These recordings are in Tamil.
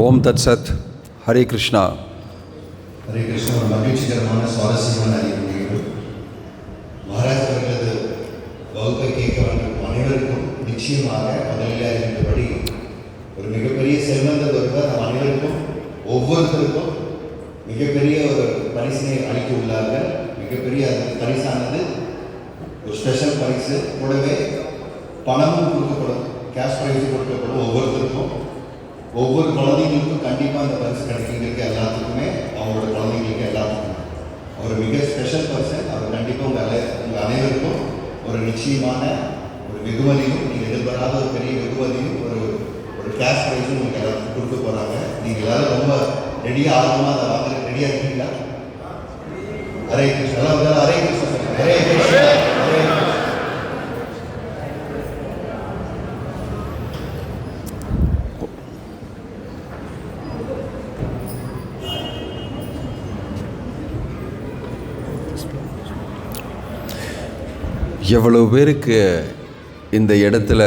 ஓம் தத் சத். ஹரே கிருஷ்ணா. ஹரே கிருஷ்ணா. ஒரு மகிழ்ச்சிகரமான சுவாரஸ்யமான அறிவு. மகாராஜ் அவர்களது வகுப்பை கேட்க வந்த அனைவருக்கும் நிச்சயமாக முதலில் இருந்தபடி ஒரு மிகப்பெரிய செல்வந்தர் ஒருவர் நம் அனைவருக்கும் ஒவ்வொருத்தருக்கும் மிகப்பெரிய ஒரு பரிசினை அளிக்க உள்ளார்கள். மிகப்பெரிய அந்த பரிசானது ஒரு ஸ்பெஷல் பரிசு, கூடவே பணமும் கொடுக்கப்படும், கேஷ் ப்ரைஸும் கொடுக்கப்படும். ஒவ்வொருத்தருக்கும் ஒவ்வொரு குழந்தைங்களுக்கும் கண்டிப்பாக அந்த பரிசு கிடைக்கிறதுக்கு எல்லாத்துக்குமே அவங்களோட குழந்தைங்களுக்கு எல்லாத்துக்குமே ஒரு மிக ஸ்பெஷல் பர்சன். அவர் கண்டிப்பாக உங்கள் அனைவருக்கும் ஒரு நிச்சயமான ஒரு வெகுமதியும், நீங்கள் எதிர்பாராத ஒரு பெரிய வெகுமதியும், ஒரு கேஷ் ப்ரைஸும் உங்களுக்கு எல்லாத்துக்கும் கொடுக்க போகிறாங்க. நீங்கள் எல்லாரும் ரொம்ப ரெடியாக ஆர்வமாக அதை வாங்க ரெடியாக இருக்கீங்களா? ஹரே கிருஷ்ணா. எல்லாம் ஹரே கிருஷ்ணா. ஹரே கிருஷ்ணா. ஹரே கிருஷ்ணா. எவ்வளவு பேருக்கு இந்த இடத்துல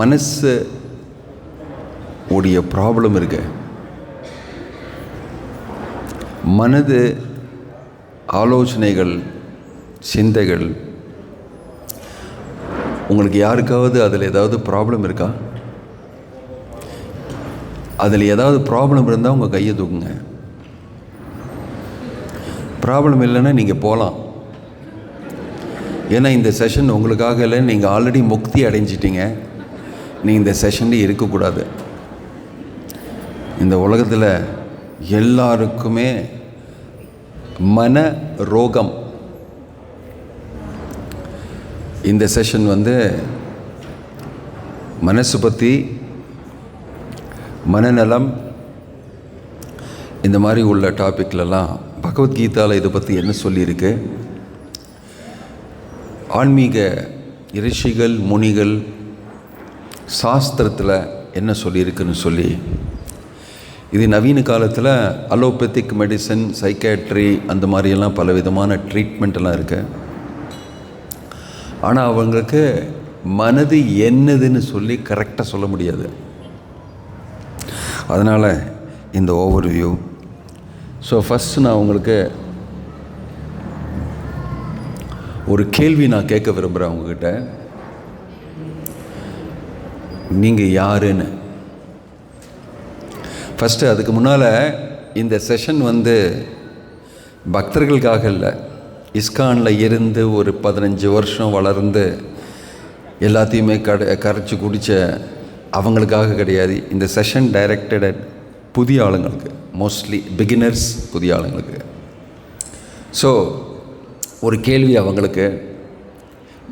மனசு உடைய ப்ராப்ளம் இருக்கு? மனது, ஆலோசனைகள், சிந்தைகள், உங்களுக்கு யாருக்காவது அதில் ஏதாவது ப்ராப்ளம் இருக்கா? அதில் ஏதாவது ப்ராப்ளம் இருந்தால் உங்கள் கையை தூக்குங்க. ப்ராப்ளம் இல்லைன்னா நீங்கள் போகலாம். ஏன்னா இந்த செஷன் உங்களுக்காக இல்லை, நீங்கள் ஆல்ரெடி முக்தி அடைஞ்சிட்டிங்க. நீங்கள் இந்த செஷன்லேயே இருக்கக்கூடாது. இந்த உலகத்தில் எல்லாருக்குமே மன ரோகம். இந்த செஷன் மனசு பற்றி, மனநலம், இந்த மாதிரி உள்ள டாப்பிக்லலாம் பகவத்கீதாவில் இதை பற்றி என்ன சொல்லியிருக்கு, ஆன்மீக ரிஷிகள், முனிகள், சாஸ்திரத்தில் என்ன சொல்லியிருக்குன்னு சொல்லி, இது நவீன காலத்தில் அலோபதிக் மெடிசன், சைக்காட்ரி, அந்த மாதிரியெல்லாம் பல விதமான ட்ரீட்மெண்ட்டெல்லாம் இருக்குது. ஆனால் அவங்களுக்கு மனது என்னதுன்னு சொல்லி கரெக்டாக சொல்ல முடியாது. அதனால் இந்த ஓவர்வியூ. ஸோ ஃபஸ்ட்டு நான் உங்களுக்கு ஒரு கேள்வி நான் கேட்க விரும்புகிறேன் உங்ககிட்ட. நீங்கள் யாருன்னு ஃபஸ்ட்டு. அதுக்கு முன்னால் இந்த செஷன் பக்தர்களுக்காக இல்லை, இஸ்கானில் இருந்து ஒரு 15 வருஷம் வளர்ந்து எல்லாத்தையுமே கரைச்சி குடித்த அவங்களுக்காக கிடையாது. இந்த செஷன் டைரக்டட் அட் புதிய ஆளுங்களுக்கு, மோஸ்ட்லி பிகினர்ஸ், புதிய ஆளுங்களுக்கு. ஸோ ஒரு கேள்வி அவங்களுக்கு,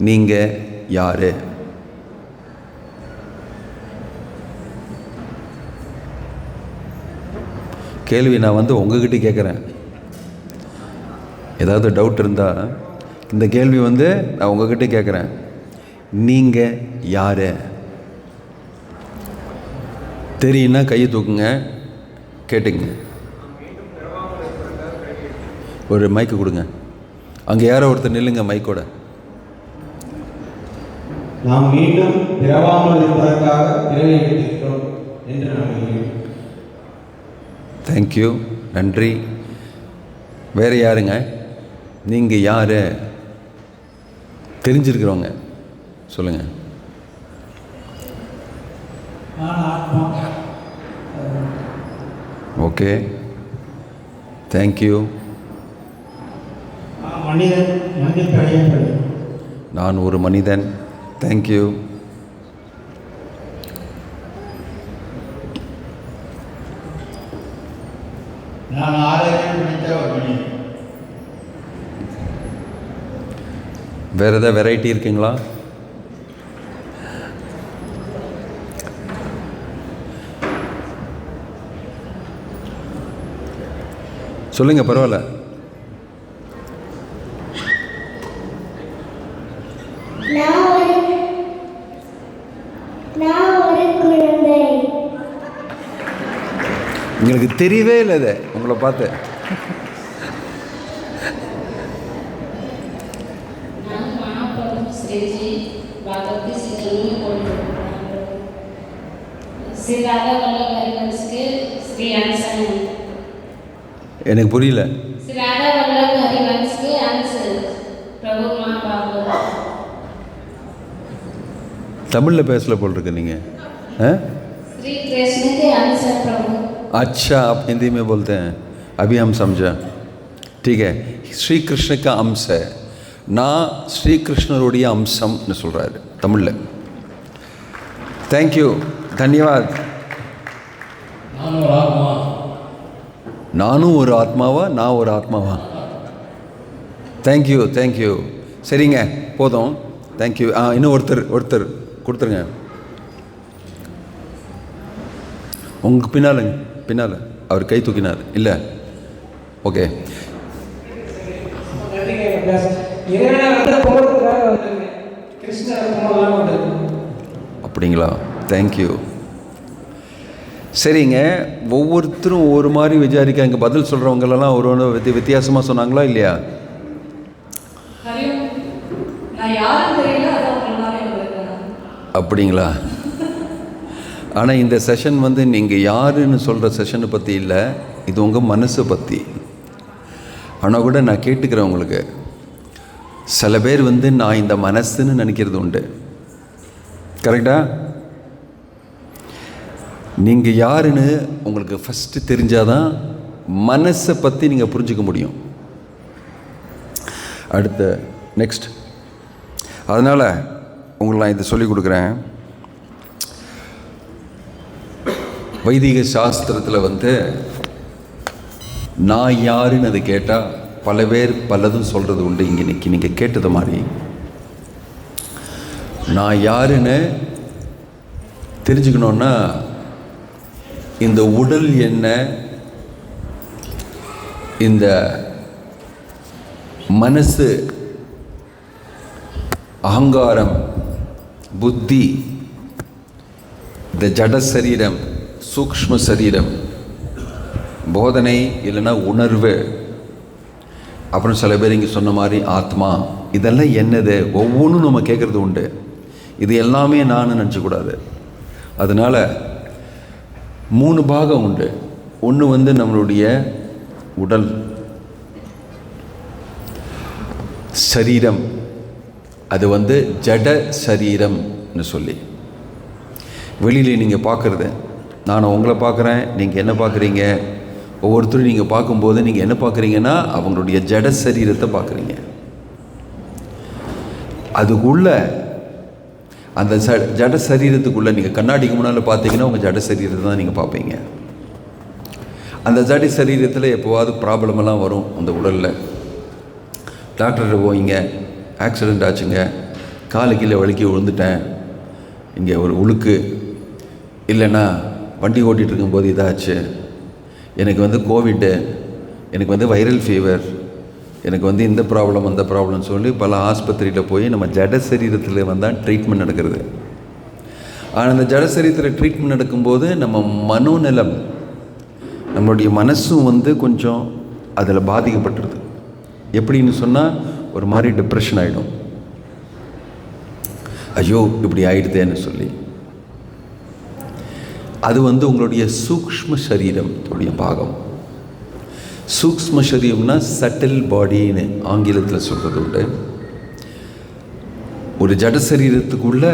நீங்கள் யார்? கேள்வி நான் உங்ககிட்ட கேட்குறேன். ஏதாவது டவுட் இருந்தால் இந்த கேள்வி நான் உங்ககிட்ட கேட்குறேன். நீங்கள் யார்? தெரியுன்னா கையை தூக்குங்க, கேட்டுங்க. ஒரு மைக்கு கொடுங்க. அங்கே யாரோ ஒருத்தர் நில்லுங்க மைக்கோட. நாம் மீண்டும் பிறவாமல் இருப்பதற்காக பிறவி எடுத்திருக்கிறோம் என்று நம்புகிறேன். தேங்க்யூ, நன்றி. வேறு யாருங்க? நீங்கள் யார்? தெரிஞ்சிருக்கிறவங்க சொல்லுங்கள். Okay, thank you. நான் ஒரு மனிதன். தேங்க்யூ. வேறு ஏதாவது வெரைட்டி இருக்குங்களா? சொல்லுங்கள், பரவாயில்ல. உங்களுக்கு தெரியவே இல்லை இது உங்களை பார்த்து. श्री राधा वल्लभ हरिवंश के श्री अंश हैं। எனக்கு புரியல. श्री राधा वल्लभ हरिवंश के अंश प्रभु महाभागवत। தமிழில் பேசல போல் இருக்கு நீங்கள். श्री कृष्ण के अंश है प्रभु। अच्छा, आप हिंदी में बोलते हैं, अभी हम समझा. ठीक है, ஸ்ரீ கிருஷ்ணக்க அம்ச, நான் ஸ்ரீ கிருஷ்ணருடைய அம்சம்னு சொல்கிறாரு தமிழில். தேங்க்யூ, தன்யவாத். நானும் ஒரு ஆத்மாவா? நான் ஒரு ஆத்மாவா? Thank you thank you. சரிங்க, போதும். தேங்க்யூ. இன்னும் ஒருத்தர் கொடுத்துருங்க. உங்கள் பின்னால் அவர் கை தூக்கினார் இல்லை? ஓகே. அப்படிங்களா? தேங்க்யூ. சரிங்க, ஒவ்வொருத்தரும் ஒவ்வொரு மாதிரி விசாரிக்காங்க. பதில் சொல்கிறவங்களெல்லாம் ஒரு வித்தியாசமாக சொன்னாங்களா இல்லையா? அப்படிங்களா? ஆனால் இந்த செஷன் வந்து நீங்கள் யாருன்னு சொல்கிற செஷனை பற்றி இல்லை, இது உங்கள் மனசை பற்றி. ஆனால் கூட நான் கேட்டுக்கிறேன் உங்களுக்கு, சில பேர் வந்து நான் இந்த மனசுன்னு நினைக்கிறது உண்டு. கரெக்டா? நீங்கள் யாருன்னு உங்களுக்கு ஃபஸ்ட்டு தெரிஞ்சாதான் மனசை பற்றி நீங்கள் புரிஞ்சிக்க முடியும். அடுத்த நெக்ஸ்ட். அதனால் உங்களுக்கு நான் இதை சொல்லிக் கொடுக்குறேன். வைதிக சாஸ்திரத்தில் வந்து நான் யாருன்னு அதை கேட்டால் பல பேர் பலதும் சொல்கிறது உண்டு. இன்னைக்கு நீங்கள் கேட்டது மாதிரி நான் யாருன்னு தெரிஞ்சுக்கணுன்னா இந்த உடல் என்ன, இந்த மனசு, அகங்காரம், புத்தி, இந்த ஜட சரீரம், சூக்ஷ்ம சரீரம், போதனை இல்லைன்னா உணர்வு, அப்புறம் சில பேர் இங்கே சொன்ன மாதிரி ஆத்மா, இதெல்லாம் என்னது ஒவ்வொன்றும் நம்ம கேட்குறது உண்டு. இது எல்லாமே நான் நினச்சக்கூடாது. அதனால் 3 பாகம் உண்டு. ஒன்று வந்து நம்மளுடைய உடல் சரீரம், அது வந்து ஜட சரீரம்னு சொல்லி வெளியில் நீங்கள் பார்க்குறது. நான் உங்களை பார்க்குறேன், நீங்கள் என்ன பார்க்குறீங்க? ஒவ்வொருத்தரும் நீங்கள் பார்க்கும்போது நீங்கள் என்ன பார்க்குறீங்கன்னா அவங்களுடைய ஜட சரீரத்தை பார்க்குறீங்க. அதுக்குள்ள அந்த ஜட சரீரத்துக்குள்ளே நீங்கள் கண்ணாடிக்கு முன்னால் பார்த்தீங்கன்னா உங்கள் ஜட சரீரத்தை தான் நீங்கள் பார்ப்பீங்க. அந்த ஜட சரீரத்தில் எப்போவாது ப்ராப்ளமெல்லாம் வரும். அந்த உடலில் டாக்டர்கிட்ட போவீங்க, ஆக்சிடெண்ட் ஆச்சுங்க, காலு கீழே வலிக்கி விழுந்துட்டேன், இங்கே ஒரு உழுக்கு, இல்லைன்னா வண்டி ஓட்டிகிட்டு இருக்கும்போது இதாச்சு, எனக்கு வந்து கோவிட்டு, எனக்கு வந்து வைரல் ஃபீவர், எனக்கு வந்து இந்த ப்ராப்ளம் அந்த ப்ராப்ளம்னு சொல்லி பல ஆஸ்பத்திரியில் போய் நம்ம ஜட சரீரத்தில் வந்தால் ட்ரீட்மெண்ட் நடக்கிறது. ஆனால் அந்த ஜட சரீரத்தில் ட்ரீட்மெண்ட் நடக்கும்போது நம்ம மனோநலம், நம்மளுடைய மனசும் வந்து கொஞ்சம் அதில் பாதிக்கப்பட்டுருது. எப்படின்னு சொன்னால் ஒரு மாதிரி டிப்ரெஷன் ஆகிடும். ஐயோ இப்படி ஆகிடுதேன்னு சொல்லி. அது வந்து உங்களுடைய சூக்ஷ்ம சரீரத்துடைய பாகம். சூக்ஷ்ம சரீரம்னா சட்டில் பாடின்னு ஆங்கிலத்தில் சொல்கிறது உண்டு. ஒரு ஜட சரீரத்துக்குள்ள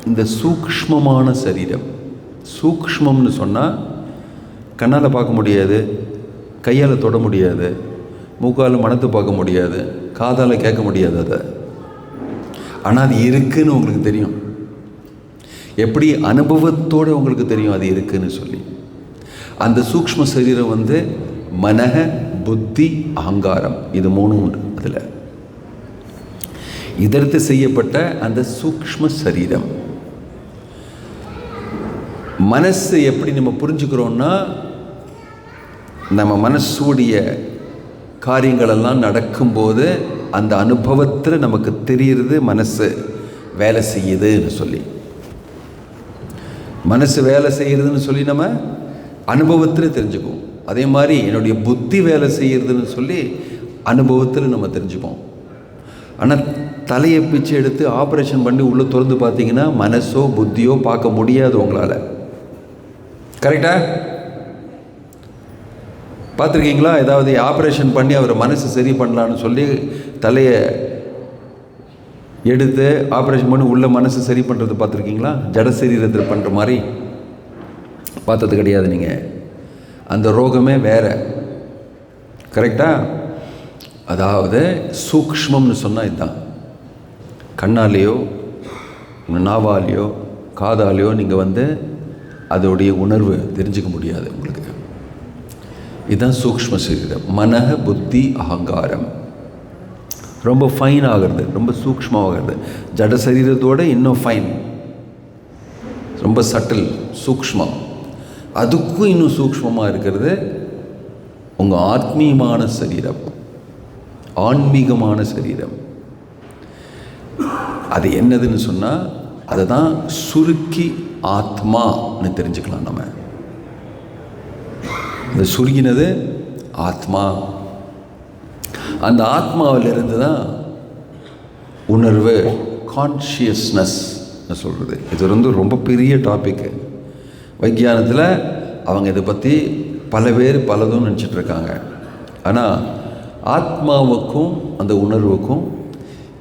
இந்த சூக்ஷ்மமான சரீரம், சூக்ஷ்மம்னு சொன்னால் கண்ணால் பார்க்க முடியாது, கையால் தொட முடியாது, மூக்கால் மனத்தை பார்க்க முடியாது, காதால் கேட்க முடியாது அதை. ஆனால் அது இருக்குன்னு உங்களுக்கு தெரியும். எப்படி அனுபவத்தோடு உங்களுக்கு தெரியும் அது இருக்குன்னு சொல்லி. அந்த சூக்ஷ்ம சரீரம் வந்து மனக, புத்தி, அகங்காரம், இது 3 உண்டு. அதில் இதற்கு செய்யப்பட்ட அந்த சூக்ஷ்ம சரீரம். மனசு எப்படி நம்ம புரிஞ்சுக்கிறோன்னா, நம்ம மனசுடைய காரியங்களெல்லாம் நடக்கும்போது அந்த அனுபவத்தில் நமக்கு தெரியுறது மனசு வேலை செய்யுதுன்னு சொல்லி. மனசு வேலை செய்கிறதுன்னு சொல்லி நம்ம அனுபவத்தில் தெரிஞ்சுக்குவோம். அதே மாதிரி என்னுடைய புத்தி வேலை செய்கிறதுன்னு சொல்லி அனுபவத்தில் நம்ம தெரிஞ்சுப்போம். ஆனால் தலையை பிச்சு எடுத்து ஆப்ரேஷன் பண்ணி உள்ளே திறந்து பார்த்தீங்கன்னா மனசோ புத்தியோ பார்க்க முடியாது உங்களால். கரெக்டா? பார்த்துருக்கீங்களா? ஏதாவது ஆப்ரேஷன் பண்ணி அவர் மனசு சரி பண்ணலான்னு சொல்லி தலையை எடுத்து ஆப்ரேஷன் பண்ணி உள்ள மனசு சரி பண்ணுறது பார்த்துருக்கீங்களா? ஜட சரீரத்தில் பண்ணுற மாதிரி பார்த்தது கிடையாது நீங்கள். அந்த ரோகமே வேற. கரெக்டா? அதாவது சூக்ஷ்மம்னு சொன்னால் இதுதான். கண்ணாலேயோ நாவாலேயோ காதாலேயோ நீங்கள் அதோடைய உணர்வு தெரிஞ்சுக்க முடியாது உங்களுக்கு. இதுதான் சூக்ஷ்ம சரீரம். மனக புத்தி அகங்காரம் ரொம்ப ஃபைன் ஆகிறது, ரொம்ப சூக்ஷ்மமாகிறது. ஜட சரீரத்தோட இன்னும் ஃபைன், ரொம்ப சட்டில், சூக்ஷ்மம். அதுக்கும் இன்னும் சூக்ஷ்மமாக இருக்கிறது உங்கள் ஆத்மீயமான சரீரம், ஆன்மீகமான சரீரம். அது என்னதுன்னு சொன்னால் அதை தான் சுருக்கி ஆத்மான்னு தெரிஞ்சுக்கலாம். நம்ம அந்த சுருங்கினது ஆத்மா. அந்த ஆத்மாவிலிருந்து தான் உணர்வு, கான்ஷியஸ்னஸ் சொல்கிறது. இது ரொம்ப பெரிய டாபிக்கு. வைத்தியானத்தில் அவங்க இதை பற்றி பல பேர் பலதும் நினச்சிட்ருக்காங்க. ஆனால் ஆத்மாவுக்கும் அந்த உணர்வுக்கும்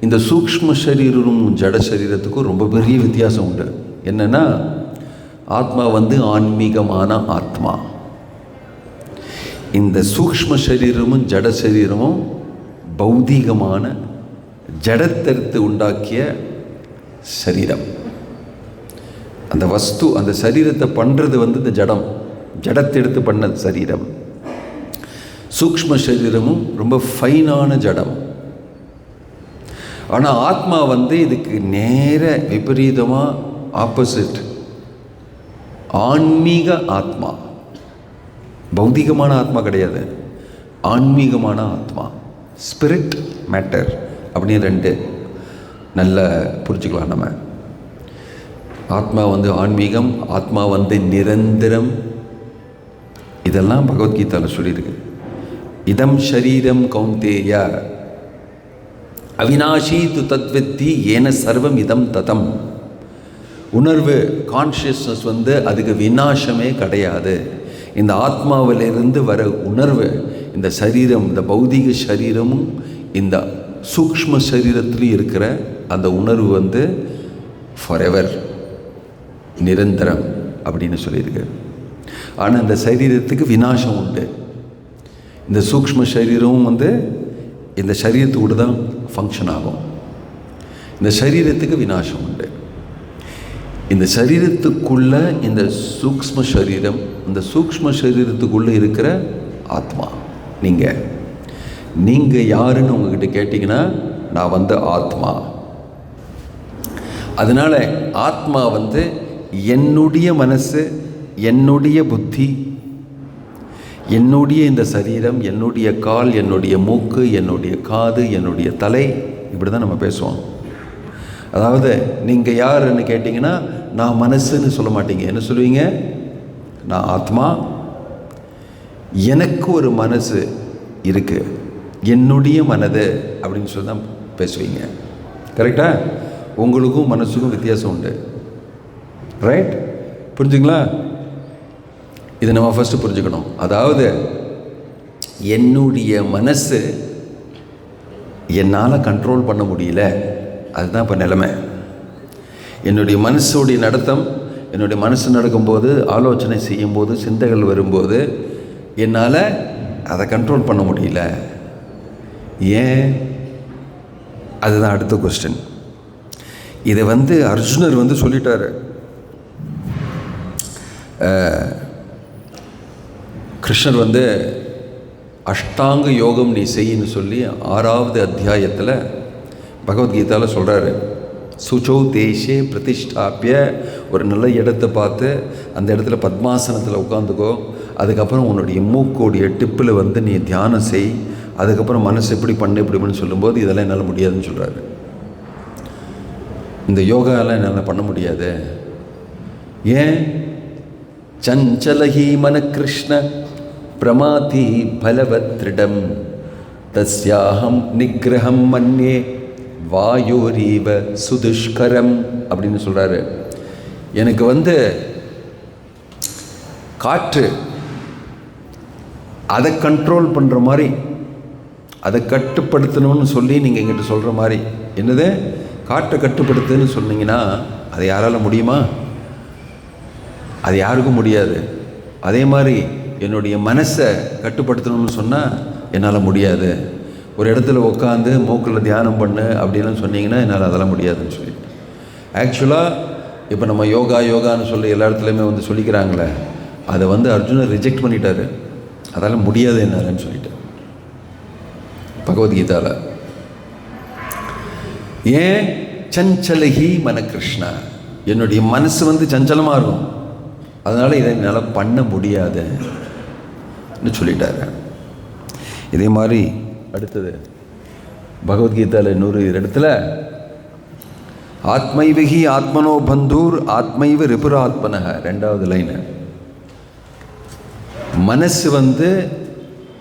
இந்த சூக்ஷ்ம சரீரமும் ஜட சரீரத்துக்கும் ரொம்ப பெரிய வித்தியாசம் உண்டு. என்னென்னா ஆத்மா ஆன்மீகமான ஆத்மா. இந்த சூக்ஷ்ம சரீரமும் ஜட சரீரமும் பௌதீகமான ஜடத்தெடுத்து உண்டாக்கிய சரீரம். அந்த வஸ்து, அந்த சரீரத்தை பண்ணுறது இந்த ஜடம், ஜடத்தெடுத்து பண்ண சரீரம். சூக்ஷ்ம சரீரமும் ரொம்ப ஃபைனான ஜடம். ஆனால் ஆத்மா இதுக்கு நேர விபரீதமாக ஆப்போசிட். ஆன்மீக ஆத்மா. பௌதிகமான ஆத்மா கிடையாது, ஆன்மீகமான ஆத்மா. ஸ்பிரிட், மேட்டர் அப்படின்னு ரெண்டு நல்ல புரிஞ்சுக்கலாம் நம்ம. ஆத்மா ஆன்மீகம், ஆத்மா நிரந்தரம். இதெல்லாம் பகவத்கீதாவில் சொல்லியிருக்கு. இதம் ஷரீரம் கௌந்தேய அவிநாஷி து தத்வித்தி ஏன சர்வம் இதம் ததம். உணர்வு, கான்ஷியஸ்னஸ் அதுக்கு விநாசமே கிடையாது. இந்த ஆத்மாவிலிருந்து வர உணர்வு, இந்த சரீரம், இந்த பௌதிக சரீரமும் இந்த சூக்ஷ்ம சரீரத்திலும் இருக்கிற அந்த உணர்வு ஃபாரெவர், நிரந்தரம் அப்படின்னு சொல்லியிருக்கு. ஆனால் இந்த சரீரத்துக்கு விநாசம் உண்டு. இந்த சூக்ஷ்ம சரீரமும் இந்த சரீரத்தோடு தான் ஃபங்க்ஷன் ஆகும். இந்த சரீரத்துக்கு விநாசம் உண்டு. இந்த சரீரத்துக்குள்ள இந்த சூக்ஷ்ம சரீரம், இந்த சூக்ஷ்ம சரீரத்துக்குள்ளே இருக்கிற ஆத்மா. நீங்கள் யாருன்னு உங்ககிட்ட கேட்டிங்கன்னா நான் ஆத்மா. அதனால் ஆத்மா என்னுடைய மனசு, என்னுடைய புத்தி, என்னுடைய இந்த சரீரம், என்னுடைய கால், என்னுடைய மூக்கு, என்னுடைய காது, என்னுடைய தலை, இப்படி தான் நம்ம பேசுவோம். அதாவது நீங்கள் யாருன்னு கேட்டிங்கன்னா நான் மனசுன்னு சொல்ல மாட்டீங்க. என்ன சொல்லுவீங்க? நான் ஆத்மா, எனக்கு ஒரு மனசு இருக்குது, என்னுடைய மனது அப்படின்னு சொல்லி தான் பேசுவீங்க. கரெக்டா? உங்களுக்கும் மனசுக்கும் வித்தியாசம் உண்டு. ரைட்? புரிஞ்சுங்களா? இதை நம்ம ஃபஸ்ட்டு புரிஞ்சுக்கணும். அதாவது என்னுடைய மனசு என்னால் கண்ட்ரோல் பண்ண முடியல, அதுதான் இப்போ நிலைமை. என்னுடைய மனசுடைய நடத்தம், என்னுடைய மனசு நடக்கும்போது, ஆலோசனை செய்யும்போது, சிந்தைகள் வரும்போது என்னால் அதை கண்ட்ரோல் பண்ண முடியல. ஏன்? அதுதான் அடுத்த கொஸ்டின். இதை அர்ஜுனர் சொல்லிட்டாரு. கிருஷ்ணர் அஷ்டாங்க யோகம் நீ செய்யின்னு சொல்லி 6வது அத்தியாயத்தில் பகவத்கீதாவில் சொல்கிறாரு. சுச்சோ தேசே பிரதிஷ்டாப்பிய, ஒரு நல்ல இடத்தை பார்த்து அந்த இடத்துல பத்மாசனத்தில் உட்காந்துக்கோ. அதுக்கப்புறம் உன்னுடைய மூக்கோடைய டிப்பில் நீ தியானம் செய். அதுக்கப்புறம் மனசு எப்படி இப்படி பண்ணு சொல்லும்போது இதெல்லாம் என்னால் முடியாதுன்னு சொல்கிறாரு. இந்த யோகாலாம் என்னால் பண்ண முடியாது. ஏன்? சஞ்சலஹி மன கிருஷ்ண பிரமாதி பலவத்ரிடம் தஸ்யாஹம் நிகிரகம் மன்யே வாயோரீவ சுதுஷ்கரம் அப்படின்னு சொல்கிறாரு. எனக்கு காற்று அதை கண்ட்ரோல் பண்ணுற மாதிரி, அதை கட்டுப்படுத்தணும்னு சொல்லி நீங்கள் எங்கிட்ட சொல்கிற மாதிரி, என்னது காற்றை கட்டுப்படுத்துன்னு சொன்னீங்கன்னா அது யாரால் முடியுமா? அது யாருக்கும் முடியாது. அதே மாதிரி என்னுடைய மனசை கட்டுப்படுத்தணும்னு சொன்னால் என்னால் முடியாது. ஒரு இடத்துல உட்காந்து மூக்கில் தியானம் பண்ணு அப்படின்லாம் சொன்னீங்கன்னா என்னால் அதெல்லாம் முடியாதுன்னு சொல்லி. ஆக்சுவலாக இப்போ நம்ம யோகான்னு சொல்லி எல்லா இடத்துலையுமே வந்து சொல்லிக்கிறாங்களே, அதை வந்து அர்ஜுனர் ரிஜெக்ட் பண்ணிட்டாரு. அதெல்லாம் முடியாது என்னாலன்னு சொல்லிட்டு பகவத்கீதாவில். ஏன்? சஞ்சலகி மன கிருஷ்ணா, என்னுடைய மனசு வந்து சஞ்சலமாக இருக்கும், அதனால் இதை என்னால் பண்ண முடியாதுன்னு சொல்லிட்டாரு. இதே மாதிரி அடுத்தது பகவத்கீதாவில் இன்னொரு இடத்துல ஆத்மைவகி ஆத்மனோ பந்தூர் ஆத்மைவ ரிபுராத்மனக, 2வது லைனு. மனசு வந்து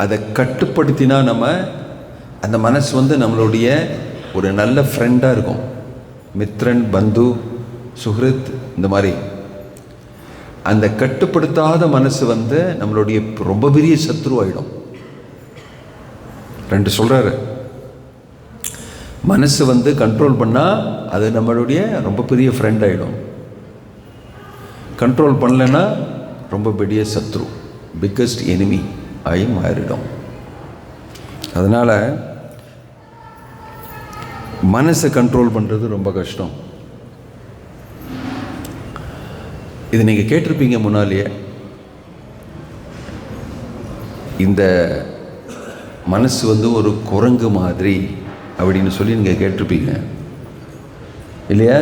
அதை கட்டுப்படுத்தினா நம்ம அந்த மனசு வந்து நம்மளுடைய ஒரு நல்ல ஃப்ரெண்டாக இருக்கும். மித்ரன், பந்து, சுஹ்ருத், இந்த மாதிரி. அந்த கட்டுப்படுத்தாத மனசு வந்து நம்மளுடைய ரொம்ப பெரிய சத்ருவாயிடும். 2 சொல்கிறாரு. மனசு வந்து கண்ட்ரோல் பண்ணால் அது நம்மளுடைய ரொம்ப பெரிய ஃப்ரெண்ட் ஆகிடும். கண்ட்ரோல் பண்ணலைன்னா ரொம்ப பெரிய சத்ரு, பிக்கஸ்ட் எனிமி ஆகி மாறிடும். அதனால் மனசை கண்ட்ரோல் பண்ணுறது ரொம்ப கஷ்டம். இது நீங்கள் கேட்டிருப்பீங்க முன்னாலேயே. இந்த மனசு வந்து ஒரு குரங்கு மாதிரி அப்படின்னு சொல்லி நீங்கள் கேட்டிருப்பீங்க இல்லையா?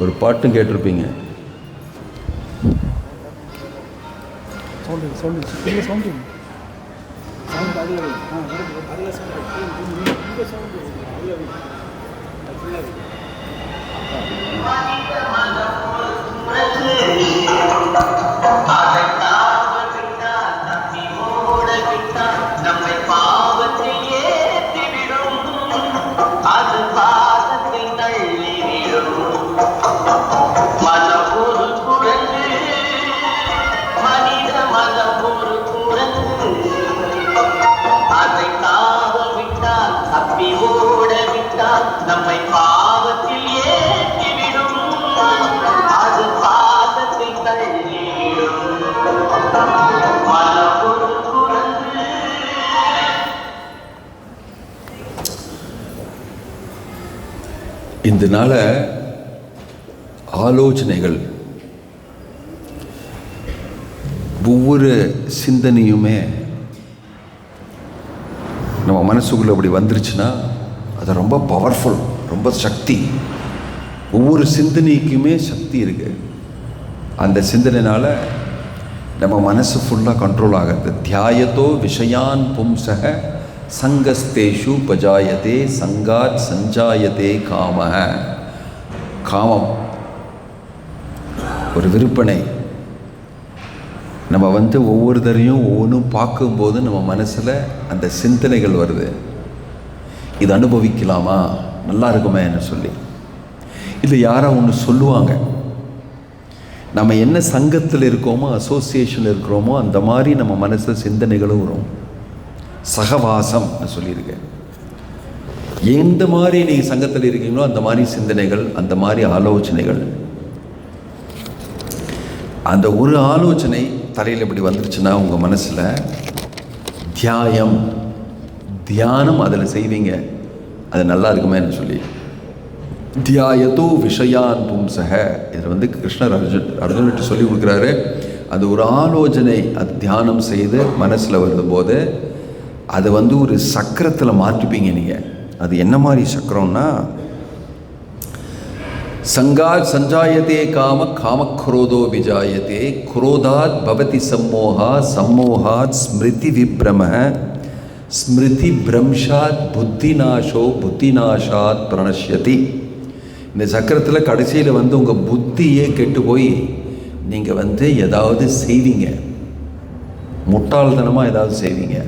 ஒரு பாட்டும் கேட்டிருப்பீங்க. இதனால ஆலோசனைகள், ஒவ்வொரு சிந்தனையுமே நம்ம மனசுக்குள்ளே அப்படி வந்துருச்சுன்னா அது ரொம்ப பவர்ஃபுல், ரொம்ப சக்தி. ஒவ்வொரு சிந்தனைக்குமே சக்தி இருக்குது. அந்த சிந்தனைனால நம்ம மனசு ஃபுல்லாக கண்ட்ரோல் ஆகிறது. தியாயத்தோ விஷயான் பும்சக சங்கஸ்தேஷு பஜாயதே சங்காத் சஞ்சாயதே காம. காமம் ஒரு விற்பனை. நம்ம வந்து ஒவ்வொரு தரையும் ஒவ்வொன்றும் பார்க்கும்போது நம்ம மனசில் அந்த சிந்தனைகள் வருது. இது அனுபவிக்கலாமா, நல்லா இருக்குமே என்ன சொல்லி. இல்லை யாரோ ஒன்று சொல்லுவாங்க. நம்ம என்ன சங்கத்தில் இருக்கோமோ, அசோசியேஷனில் இருக்கிறோமோ, அந்த மாதிரி நம்ம மனசில் சிந்தனைகளும் வரும். சகவாசம் சொல்லியிருக்கேன். எந்த மாதிரி நீங்கள் சங்கத்தில் இருக்கீங்களோ அந்த மாதிரி சிந்தனைகள், அந்த மாதிரி ஆலோசனைகள். அந்த ஒரு ஆலோசனை தலையில் இப்படி வந்துருச்சுன்னா உங்கள் மனசில் தியானம் அதில் செய்வீங்க. அது நல்லா இருக்குமே என்ன சொல்லி. தியாயத்தோ விஷயான் பும்சக, இதில் வந்து கிருஷ்ணர் அர்ஜுன்கிட்ட சொல்லி கொடுக்குறாரு. அது ஒரு ஆலோசனை, அது தியானம் செய்து மனசில் வரும்போது அது வந்து ஒரு சக்கரத்தில் மாற்றிப்பீங்க நீங்கள். அது என்ன மாதிரி சக்கரம்னா, சங்காத் சஞ்சாயத்தே காம காமக்ரோதோ விஜாயத்தே குரோதாத் பவதி சம்மோகா சம்மோகாத் ஸ்மிருதி விப்ரம ஸ்மிருதி பிரம்ஷாத் புத்திநாசோ புத்திநாசாத் பிரணஷ்யதி. இந்த சக்கரத்தில் கடைசியில் வந்து உங்கள் புத்தியே கெட்டு போய் நீங்கள் வந்து ஏதாவது செய்வீங்க, முட்டாள்தனமாக ஏதாவது செய்வீங்க.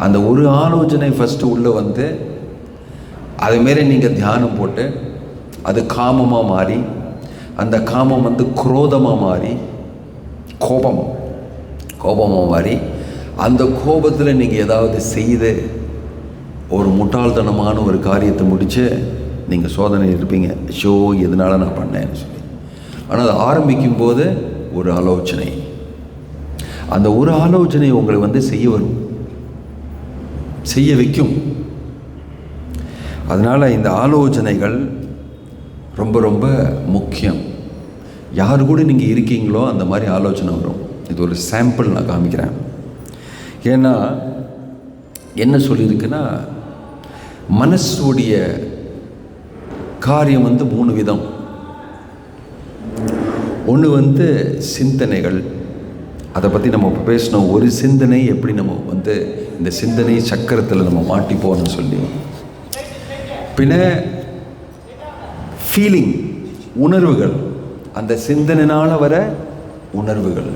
அந்த ஒரு ஆலோசனை ஃபஸ்ட்டு உள்ளே வந்து அதுமாரி நீங்கள் தியானம் போட்டு அது காமமாக மாறி, அந்த காமம் வந்து குரோதமாக மாறி, கோபமாக மாறி அந்த கோபத்தில் நீங்கள் ஏதாவது செய்து ஒரு முட்டாள்தனமான ஒரு காரியத்தை முடித்து நீங்கள் சோதனை இருப்பீங்க. ஷோ எதனால நான் பண்ணேன்னு சொல்லி. ஆனால் அது ஆரம்பிக்கும் போது ஒரு ஆலோசனை, அந்த ஒரு ஆலோசனை உங்களை வந்து செய்ய வைக்கும். அதனால் இந்த ஆலோசனைகள் ரொம்ப ரொம்ப முக்கியம். யாரு கூட நீங்கள் இருக்கீங்களோ அந்த மாதிரி ஆலோசனை வரும். இது ஒரு சாம்பிள் நான் காமிக்கிறேன். ஏன்னா என்ன சொல்லியிருக்குன்னா, மனசுடைய காரியம் வந்து 3 விதம். ஒன்று வந்து சிந்தனைகள், அதை பற்றி நம்ம பேசணும். ஒரு சிந்தனை எப்படி நம்ம வந்து இந்த சிந்தனை சக்கரத்தில் நம்ம மாட்டிப்போன்னு சொல்லி. பின்ன ஃபீலிங், உணர்வுகள், அந்த சிந்தனைனால வர உணர்வுகள்.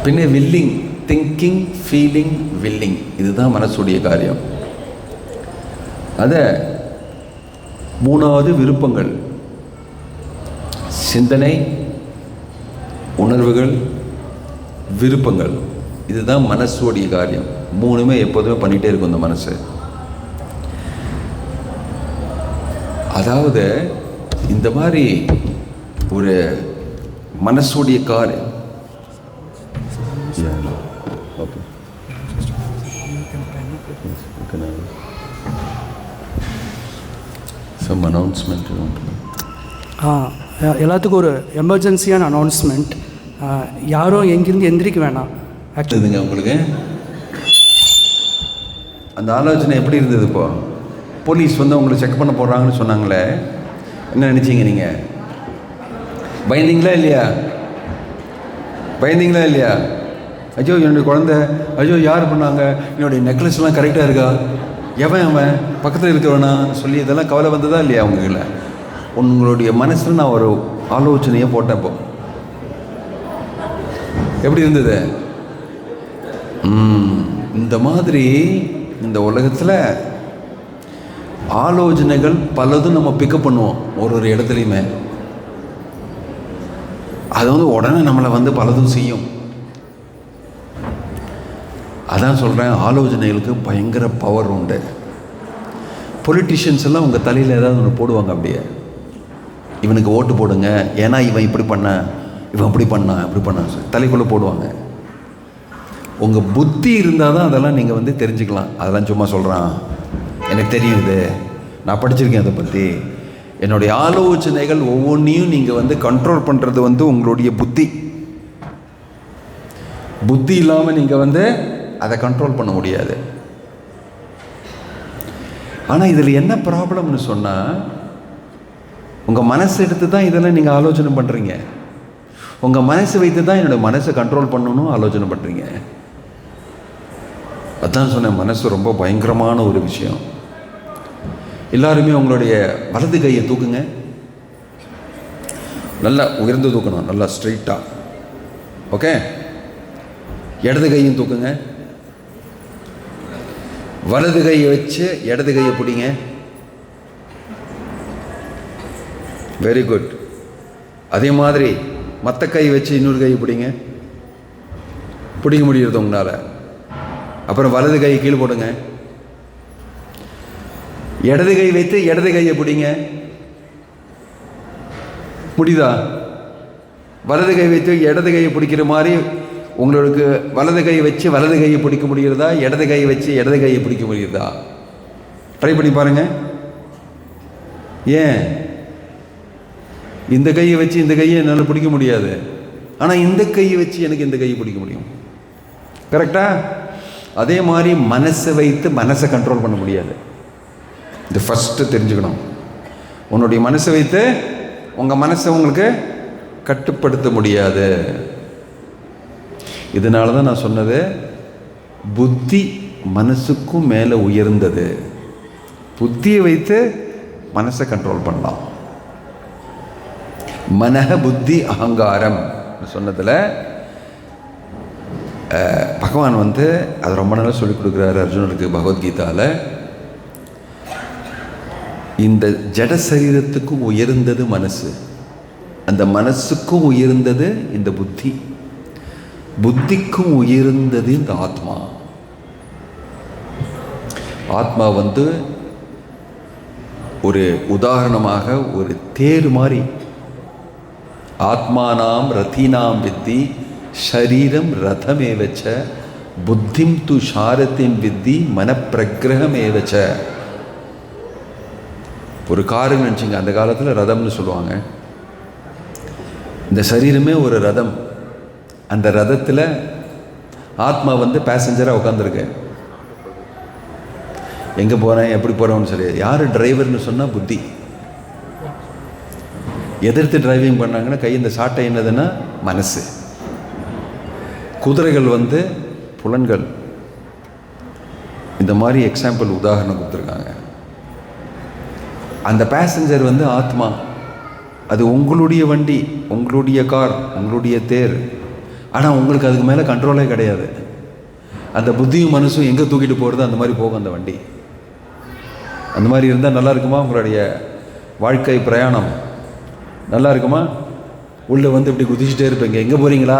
பின்ன வில்லிங், திங்கிங், ஃபீலிங், வில்லிங். இதுதான் மனசுடைய காரியம். அதை 3வது விருப்பங்கள், சிந்தனை, உணர்வுகள், விருப்பங்கள். இதுதான் மனசுடைய காரியம். 3மே எப்போதுமே பண்ணிகிட்டே இருக்கும் இந்த மனசு. அதாவது இந்த மாதிரி ஒரு மனசுடைய காரியம். Some announcement you want to make? எல்லாத்துக்கும் ஒரு எமர்ஜென்சியான அனௌன்ஸ்மெண்ட். யாரும் எங்கிருந்து எந்திரிக்க வேணாம். ஆக்சுவலிங்க உங்களுக்கு அந்த ஆலோசனை எப்படி இருந்தது? இப்போ போலீஸ் வந்து உங்களை செக் பண்ண போடுறாங்கன்னு சொன்னாங்களே, என்ன நினச்சிங்க நீங்கள்? பயந்தீங்களா இல்லையா? ஐயோ என்னுடைய குழந்தை, ஐயோ யார் பண்ணாங்க, என்னுடைய நெக்லஸ்லாம் கரெக்டாக இருக்கா, அவன் பக்கத்தில் இருக்கிறவனா சொல்லி இதெல்லாம் கவலை வந்ததா இல்லையா உங்களை? உங்களுடைய மனசில் நான் ஒரு ஆலோசனையை போட்டேன். இப்போ எப்படி இருந்தது? இந்த மாதிரி இந்த உலகத்தில் ஆலோசனைகள் பலதும் நம்ம பிக்கப் பண்ணுவோம். ஒரு இடத்துலையுமே அது வந்து உடனே நம்மளை வந்து பலதும் செய்யும். அதான் சொல்கிறேன், ஆலோசனைகளுக்கு பயங்கர பவர் உண்டு. பொலிட்டிஷியன்ஸ் எல்லாம் உங்கள் தலையில் ஏதாவது ஒன்று போடுவாங்க. அப்படியே இவனுக்கு ஓட்டு போடுங்க, ஏன்னா இவன் இப்படி பண்ணான், இவன் அப்படி பண்ணான் தலைக்குள்ளே போடுவாங்க. உங்கள் புத்தி இருந்தால் தான் அதெல்லாம் நீங்கள் வந்து தெரிஞ்சுக்கலாம். அதெல்லாம் சும்மா சொல்கிறான், எனக்கு தெரியும், இது நான் படிச்சிருக்கேன், அதை பற்றி. என்னுடைய ஆலோசனைகள் ஒவ்வொன்றையும் நீங்கள் வந்து கண்ட்ரோல் பண்ணுறது வந்து உங்களுடைய புத்தி இல்லாமல் நீங்கள் வந்து அதை கண்ட்ரோல் பண்ண முடியாது. ஆனால் இதில் என்ன ப்ராப்ளம்னு சொன்னால், உங்கள் மனசு எடுத்து தான் இதெல்லாம் நீங்கள் ஆலோசனை பண்ணுறீங்க. உங்கள் மனசு வைத்து தான் என்னோடய மனசை கண்ட்ரோல் பண்ணணும் ஆலோசனை பண்ணுறீங்க. அதான் சொன்னேன், மனசு ரொம்ப பயங்கரமான ஒரு விஷயம். எல்லாருமே உங்களுடைய வலது கையை தூக்குங்க. நல்லா உயர்ந்து தூக்கணும், நல்லா ஸ்ட்ரைட்டாக. ஓகே, இடது கையும் தூக்குங்க. வலது கையை வச்சு இடது கையை பிடிங்க. Very good. அதே மாதிரி மற்ற கை வச்சு இன்னொரு கையை பிடிக்க முடியுறது உங்களால். அப்புறம் வலது கையை கீழே போடுங்க. இடது கை வைத்து இடது கையை பிடிங்க. முடியுதா? வலது கை வைத்து இடது கையை பிடிக்கிற மாதிரி உங்களுக்கு வலது கையை வச்சு வலது கையை பிடிக்க முடிகிறதா, இடது கையை வச்சு இடது கையை பிடிக்க முடிகிறதா? ட்ரை பண்ணி பாருங்க. ஏன் இந்த கையை வச்சு இந்த கையை என்னால் பிடிக்க முடியாது, ஆனால் இந்த கையை வச்சு எனக்கு இந்த கையை பிடிக்க முடியும். கரெக்டா? அதே மாதிரி மனசை வைத்து மனசை கண்ட்ரோல் பண்ண முடியாது. இது ஃபஸ்ட்டு தெரிஞ்சுக்கணும். உன்னுடைய மனசை வைத்து உங்கள் மனசை உங்களுக்கு கட்டுப்படுத்த முடியாது. இதனால தான் நான் சொன்னது, புத்தி மனசுக்கும் மேலே உயர்ந்தது. புத்தியை வைத்து மனசை கண்ட்ரோல் பண்ணலாம். மனஹ புத்தி அகங்காரம் சொன்னதில் பகவான் வந்து அது ரொம்ப நல்லா சொல்லிக் கொடுக்குறாரு அர்ஜுனனுக்கு பகவத்கீதாவில். இந்த ஜட சரீரத்துக்கு உயர்ந்தது மனசு. அந்த மனசுக்கும் உயர்ந்தது இந்த புத்தி, புத்திக்கும் உயர்ந்தது இந்த ஆத்மா. ஆத்மா வந்து ஒரு உதாரணமாக ஒரு தேர் மாதிரி. ஆத்மானாம் ரதீனாம் வித்தி ஷரீரம் ரதமேவச்ச புத்திம் து சாரத்தின் வித்தி மனப்பிரகிரகமேவச்ச. ஒரு காருன்னு நினச்சிங்க, அந்த காலத்தில் ரதம்னு சொல்லுவாங்க. இந்த சரீரமே ஒரு ரதம். அந்த ரதத்தில் ஆத்மா வந்து பேசஞ்சராக உட்காந்துருக்கு. எங்கே போகிறேன் எப்படி போகிறோன்னு சொல்லி யார் டிரைவர்னு சொன்னால் புத்தி. எதிர்த்து டிரைவிங் பண்ணாங்கன்னா கை இந்த சாட்டை என்னதுன்னா மனசு. குதிரைகள் வந்து புலன்கள். இந்த மாதிரி எக்ஸாம்பிள் உதாரணம் கொடுத்துருக்காங்க. அந்த பேசஞ்சர் வந்து ஆத்மா. அது உங்களுடைய வண்டி, உங்களுடைய கார், உங்களுடைய தேர். ஆனால் உங்களுக்கு அதுக்கு மேலே கண்ட்ரோலே கிடையாது. அந்த புத்தியும் மனசும் எங்கே தூக்கிட்டு போகிறது அந்த மாதிரி போகும் அந்த வண்டி. அந்த மாதிரி இருந்தால் நல்லா இருக்குமா? உங்களுடைய வாழ்க்கை பிரயாணம் நல்லா இருக்குமா? உள்ளே வந்து இப்படி குதிச்சுட்டே இருப்பீங்க. எங்கே போகிறீங்களா?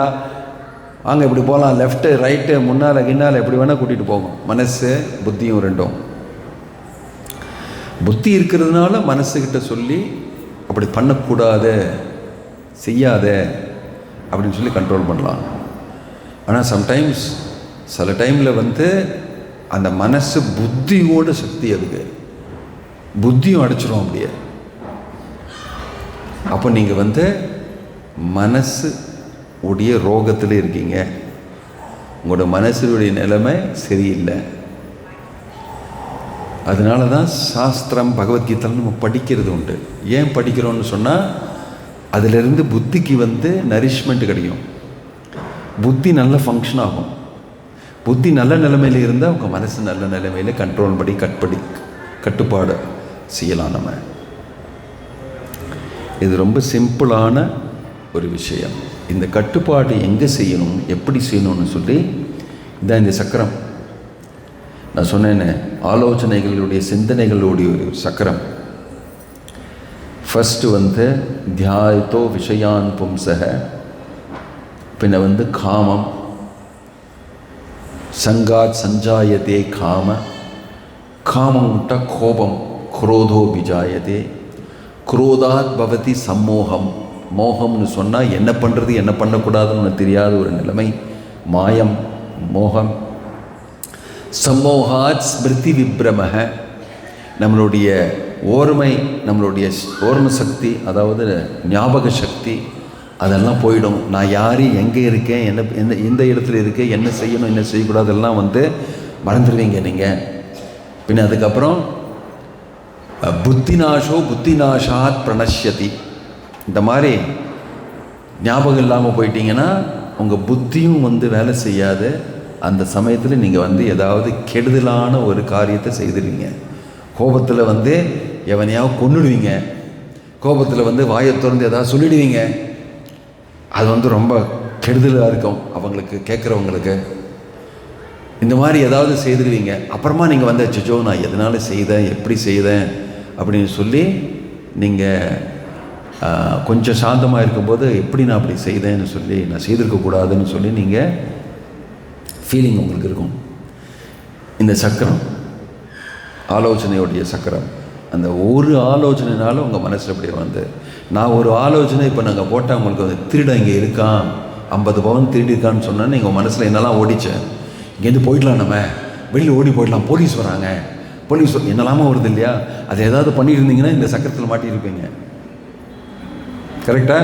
வாங்க இப்படி போகலாம், லெஃப்ட்டு ரைட்டு முன்னால் கின்னால் எப்படி வேணால் கூட்டிகிட்டு போகும். மனசு புத்தியும் ரெண்டும். புத்தி இருக்கிறதுனால மனசுக்கிட்ட சொல்லி அப்படி பண்ணக்கூடாது, செய்யாத அப்படின்னு சொல்லி கண்ட்ரோல் பண்ணலாம். ஆனால் சம்டைம்ஸ் சில டைமில் வந்து அந்த மனசு புத்தியோட சக்தி, அதுக்கு புத்தியும் அடிச்சிடும் அப்படியே. அப்போ நீங்கள் வந்து மனசு உடைய ரோகத்தில் இருக்கீங்க. உங்களோட மனசுடைய நிலைமை சரியில்லை. அதனால தான் சாஸ்திரம் பகவத்கீதையில் நம்ம படிக்கிறது உண்டு. ஏன் படிக்கிறோன்னு சொன்னால் அதிலிருந்து புத்திக்கு வந்து நரிஷ்மெண்ட் கிடைக்கும். புத்தி நல்ல ஃபங்க்ஷன் ஆகும். புத்தி நல்ல நிலைமையில் இருந்தால் உங்கள் மனசு நல்ல நிலைமையில் கண்ட்ரோல் படி கட்டுப்பாடு செய்யலாம். நம்ம இது ரொம்ப சிம்பிளான ஒரு விஷயம். இந்த கட்டுப்பாடு எங்கே செய்யணும், எப்படி செய்யணும்னு சொல்லி இதான் இந்த சக்கரம். நான் சொன்னேன்னு ஆலோசனைகளுடைய சிந்தனைகளுடைய ஒரு சக்கரம். ஃபஸ்ட்டு வந்து தியாயத்தோ விஷயான் பும்சக, பின்ன வந்து காமம், சங்காத் சஞ்சாயதே காம, காமம் விட்டா கோபம், குரோதோ விஜாயதே, குரோதாத் பவதி சம்மோகம், மோகம்னு சொன்னால் என்ன பண்ணுறது என்ன பண்ணக்கூடாதுன்னு தெரியாத ஒரு நிலைமை, மாயம் மோகம். சம்மோகாத் ஸ்மிருதி விப்ரமக, நம்மளுடைய ஓர்மை, நம்மளுடைய ஓர்ம சக்தி, அதாவது ஞாபக சக்தி, அதெல்லாம் போயிடும். நான் யார், எங்கே இருக்கேன், என்ன எந்த இடத்துல இருக்கேன், என்ன செய்யணும் என்ன செய்யக்கூடாது எல்லாம் வந்து மறந்துடுவீங்க நீங்கள். பின்ன அதுக்கப்புறம் புத்திநாசோ புத்திநாசாத் பிரணஷ்யதி. இந்த மாதிரி ஞாபகம் இல்லாமல் போயிட்டீங்கன்னா உங்கள் புத்தியும் வந்து வேலை செய்யாது. அந்த சமயத்தில் நீங்கள் வந்து ஏதாவது கெடுதலான ஒரு காரியத்தை செய்துடுவீங்க. கோபத்தில் வந்து எவனையாவது கொன்னுடுவீங்க. கோபத்தில் வந்து வாயை திறந்து ஏதாவது சொல்லிடுவீங்க. அது வந்து ரொம்ப கெடுதலாக இருக்கும் அவங்களுக்கு, கேட்குறவங்களுக்கு. இந்த மாதிரி ஏதாவது செய்துடுவீங்க. அப்புறமா நீங்கள் வந்து அச்சோ நான் எதனால் செய்தேன், எப்படி செய்தேன் அப்படின்னு சொல்லி நீங்கள் கொஞ்சம் சாந்தமாக இருக்கும்போது எப்படி நான் அப்படி செய்தேன்னு சொல்லி, நான் செய்திருக்கக்கூடாதுன்னு சொல்லி நீங்கள் ஃபீலிங் உங்களுக்கு இருக்கும். இந்த சக்கரம் ஆலோசனையுடைய சக்கரம். அந்த ஒரு ஆலோசனைனாலும் உங்கள் மனசில் அப்படியே வந்து, நான் ஒரு ஆலோசனை இப்போ நாங்கள் போட்டால் உங்களுக்கு வந்து திருட இங்கே இருக்கான், 50 பவுன் திருடிருக்கான்னு சொன்னால் நீங்கள் மனசில் என்னெல்லாம் ஓடிச்சேன். இங்கேருந்து போயிடலாம், நம்ம வெளியில் ஓடி போயிடலாம், போலீஸ் வராங்க, போலீஸ் என்னெல்லாமா வருது இல்லையா. அதை ஏதாவது பண்ணியிருந்தீங்கன்னா இந்த சக்கரத்தில் மாட்டியிருப்பீங்க. கரெக்டா?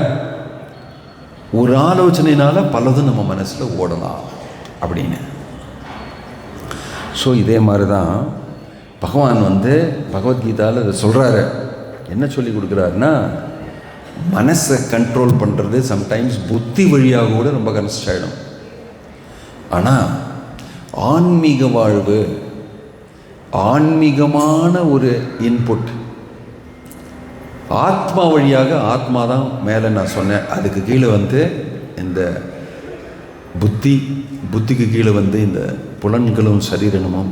ஒரு ஆலோசனைனால பலதும் நம்ம மனசில் ஓடலாம் அப்படின்னு. ஸோ இதே மாதிரி தான் பகவான் வந்து பகவத்கீதாவில் அதை சொல்கிறாரு. என்ன சொல்லி கொடுக்குறாருன்னா, மனசை கண்ட்ரோல் பண்ணுறது சம்டைம்ஸ் புத்தி வழியாக கூட ரொம்ப கன்ஸ்ட் ஆகிடும். ஆனால் ஆன்மீக வாழ்வு, ஆன்மீகமான ஒரு இன்புட் ஆத்மா வழியாக, ஆத்மா தான் மேலே நான் சொன்னேன். அதுக்கு கீழே வந்து இந்த புத்திக்கு கீழே வந்து இந்த புலன்களும் சரீரமும்.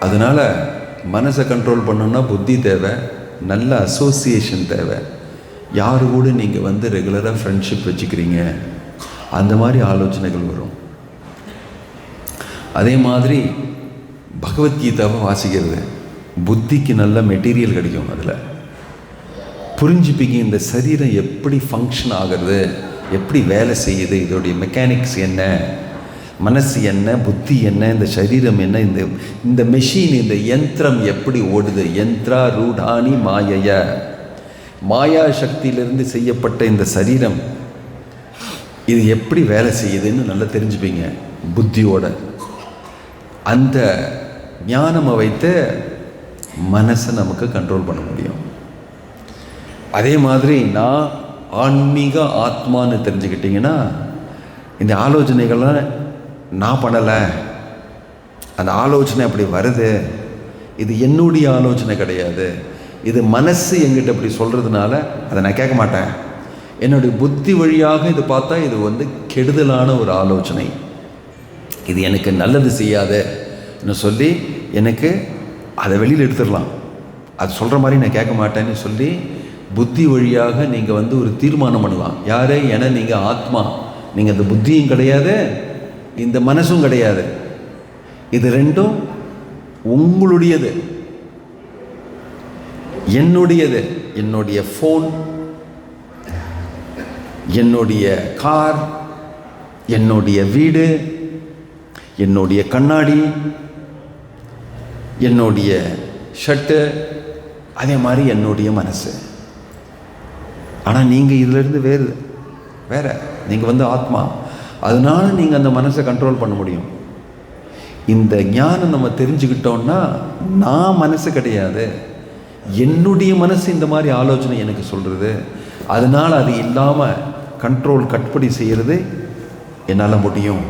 அதனால் மனசை கண்ட்ரோல் பண்ணணுன்னா புத்தி தேவை, நல்ல அசோசியேஷன் தேவை, யாரு கூட நீங்கள் வந்து ரெகுலராக ஃப்ரெண்ட்ஷிப் வச்சுக்கிறீங்க, அந்த மாதிரி ஆலோசனைகள் வரும். அதே மாதிரி பகவத்கீதாவை வாசிக்கிறது, புத்திக்கு நல்ல மெட்டீரியல் கிடைக்கும். அதில் புரிஞ்சுப்பீங்க இந்த சரீரம் எப்படி ஃபங்க்ஷன் ஆகிறது, எப்படி வேலை செய்யுது, இதோடைய மெக்கானிக்ஸ் என்ன, மனசு என்ன, புத்தி என்ன, இந்த சரீரம் என்ன, இந்த மெஷின், இந்த யந்திரம் எப்படி ஓடுது. யந்திரா ரூடானி மாயைய, மாயா சக்தியிலிருந்து செய்யப்பட்ட இந்த சரீரம் இது எப்படி வேலை செய்யுதுன்னு நல்லா தெரிஞ்சுப்பீங்க புத்தியோட. அந்த ஞானமை வைத்து மனசை நமக்கு கண்ட்ரோல் பண்ண முடியும். அதே மாதிரி நான் ஆன்மீக ஆத்மான்னு தெரிஞ்சுக்கிட்டிங்கன்னா இந்த ஆலோசனைகள்லாம் நான் பண்ணலை, அந்த ஆலோசனை அப்படி வருது, இது என்னுடைய ஆலோசனை கிடையாது, இது மனசு எங்கிட்ட அப்படி சொல்கிறதுனால அதை நான் கேட்க மாட்டேன். என்னுடைய புத்தி வழியாக இது பார்த்தா இது வந்து கெடுதலான ஒரு ஆலோசனை, இது எனக்கு நல்லது செய்யாதுன்னு சொல்லி எனக்கு அதை வெளியில் எடுத்துடலாம். அது சொல்கிற மாதிரி நான் கேட்க மாட்டேன்னு சொல்லி புத்தி வழியாக நீங்கள் வந்து ஒரு தீர்மானம் பண்ணலாம். யாரே ஏன்னா நீங்கள் ஆத்மா, நீங்கள் அந்த புத்தியும் கிடையாது, இந்த மனசும் கிடையாது, இது ரெண்டும் உங்களுடையது, என்னுடையது. என்னுடைய ஃபோன், என்னுடைய கார், என்னுடைய வீடு, என்னுடைய கண்ணாடி, என்னுடைய ஷர்ட்டு, அதே மாதிரி என்னுடைய மனசு. ஆனால் நீங்கள் இதிலிருந்து வேற நீங்கள் வந்து ஆத்மா, அதனால நீங்கள் அந்த மனசை கண்ட்ரோல் பண்ண முடியும். இந்த ஞானம் நம்ம தெரிஞ்சுக்கிட்டோம்னா நான் மனசு கிடையாது, என்னுடைய மனசு இந்த மாதிரி ஆலோசனை எனக்கு சொல்கிறது, அதனால் அது இல்லாமல் கண்ட்ரோல் கட்படி செய்கிறது என்னால் முடியும்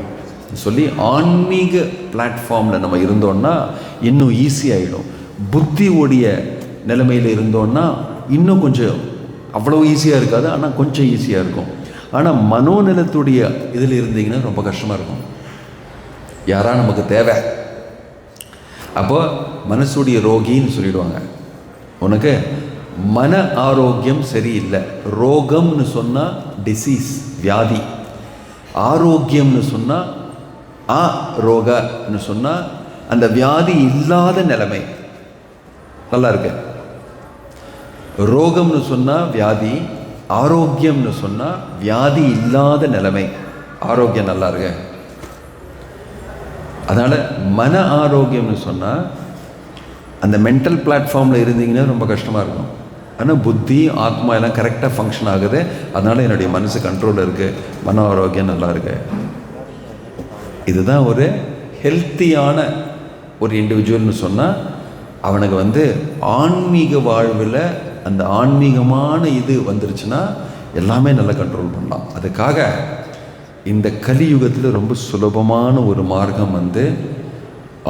சொல்லி ஆன்மீக பிளாட்ஃபார்மில் நம்ம இருந்தோம்னா இன்னும் ஈஸியாகிடும். புத்தியோடைய நிலைமையில் இருந்தோம்னா இன்னும் கொஞ்சம் அவ்வளோ ஈஸியாக இருக்காது, ஆனால் கொஞ்சம் ஈஸியாக இருக்கும். ஆனால் மனோநிலத்துடைய இதில் இருந்தீங்கன்னா ரொம்ப கஷ்டமாக இருக்கும். யாரா நமக்கு தேவை, அப்போ மனசுடைய ரோகின்னு சொல்லிடுவாங்க. உனக்கு மன ஆரோக்கியம் சரியில்லை. ரோகம்னு சொன்னால் டிசீஸ், வியாதி. ஆரோக்கியம்னு சொன்னால் ரோகன்னு சொன்னால் அந்த வியாதி இல்லாத நிலைமை. நல்லா இருக்கு. ரோகம்னு சொன்னால் வியாதி, ஆரோக்கியம்னு சொன்னால் வியாதி இல்லாத நிலைமை, ஆரோக்கியம் நல்லா இருக்கு. அதனால் மன ஆரோக்கியம்னு சொன்னால் அந்த மென்டல் பிளாட்ஃபார்மில் இருந்தீங்கன்னா ரொம்ப கஷ்டமாக இருக்கும். ஆனால் புத்தி ஆத்மா எல்லாம் கரெக்டாக ஃபங்க்ஷன் ஆகுது, அதனால் என்னுடைய மனசு கண்ட்ரோலில் இருக்குது, மன ஆரோக்கியம் நல்லா இருக்கு. இதுதான் ஒரு ஹெல்த்தியான ஒரு இண்டிவிஜுவல்னு சொன்னால் அவனுக்கு வந்து ஆன்மீக வாழ்வில் அந்த ஆன்மீகமான இது வந்துருச்சுன்னா எல்லாமே நல்லா கண்ட்ரோல் பண்ணலாம். அதுக்காக இந்த கலியுகத்தில் ரொம்ப சுலபமான ஒரு மார்க்கம் வந்து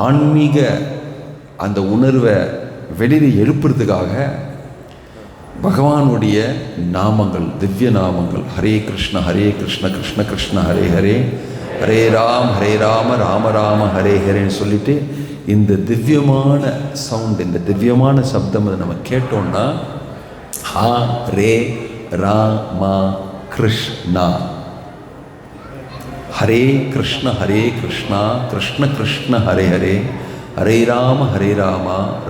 ஆன்மீக அந்த உணர்வை வெளியில் எழுப்புறதுக்காக பகவானுடைய நாமங்கள், திவ்ய நாமங்கள், ஹரே கிருஷ்ண கிருஷ்ண கிருஷ்ண ஹரே ஹரே, ஹரே ராம ராம ராம ஹரே ஹரேன்னு சொல்லிட்டு இந்த திவ்யமான சவுண்ட், இந்த திவ்யமான சப்தம் அதை நம்ம கேட்டோம்னா ஹரே ராம கிருஷ்ணா, ஹரே கிருஷ்ண கிருஷ்ண கிருஷ்ண ஹரே ஹரே, ஹரே ராம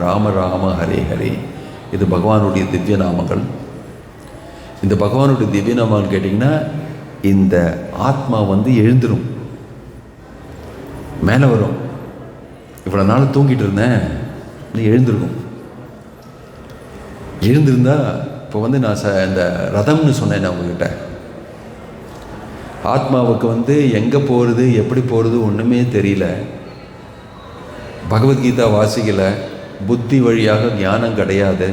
ராம ராம ஹரே ஹரே. இது பகவானுடைய திவ்ய நாமங்கள். இந்த பகவானுடைய திவ்ய நாமங்கள் கேட்டிங்கன்னா இந்த ஆத்மா வந்து எழுந்துரும், மேலே வரும். இவ்வளோ நாள் தூங்கிட்டு இருந்தேன், எழுந்திருக்கும். எழுந்திருந்தா இப்போ வந்து நான் இந்த ரதம்னு சொன்னேன் நான் உங்ககிட்ட. ஆத்மாவுக்கு வந்து எங்கே போகிறது எப்படி போகிறது ஒன்றுமே தெரியல, பகவத்கீதா வாசிக்கலை, புத்தி வழியாக ஞானம் கிடையாது,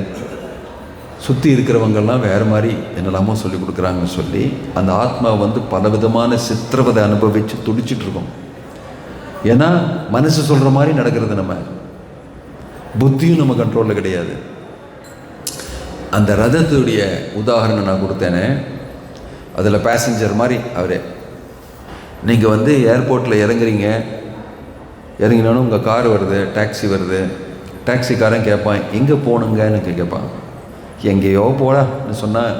சுற்றி இருக்கிறவங்கெல்லாம் வேறு மாதிரி என்னெல்லாமோ சொல்லி கொடுக்குறாங்கன்னு சொல்லி அந்த ஆத்மா வந்து பலவிதமான சித்திரவதை அனுபவித்து துடிச்சிட்ருக்கோம். ஏன்னா மனசு சொல்கிற மாதிரி நடக்கிறது, நம்ம புத்தியும் நம்ம கண்ட்ரோலில் கிடையாது. அந்த ரதத்துடைய உதாரணம் நான் கொடுத்தேனே, அதில் பேசஞ்சர் மாதிரி அவரே, நீங்கள் வந்து ஏர்போர்ட்டில் இறங்குறீங்க, இறங்கினாலும் உங்கள் கார் வருது, டாக்ஸி வருது, டாக்ஸிக்காரன் கேட்பான் எங்கே போகணுங்கன்னு கேட்பான். எங்கேயோ போடான்னு சொன்னால்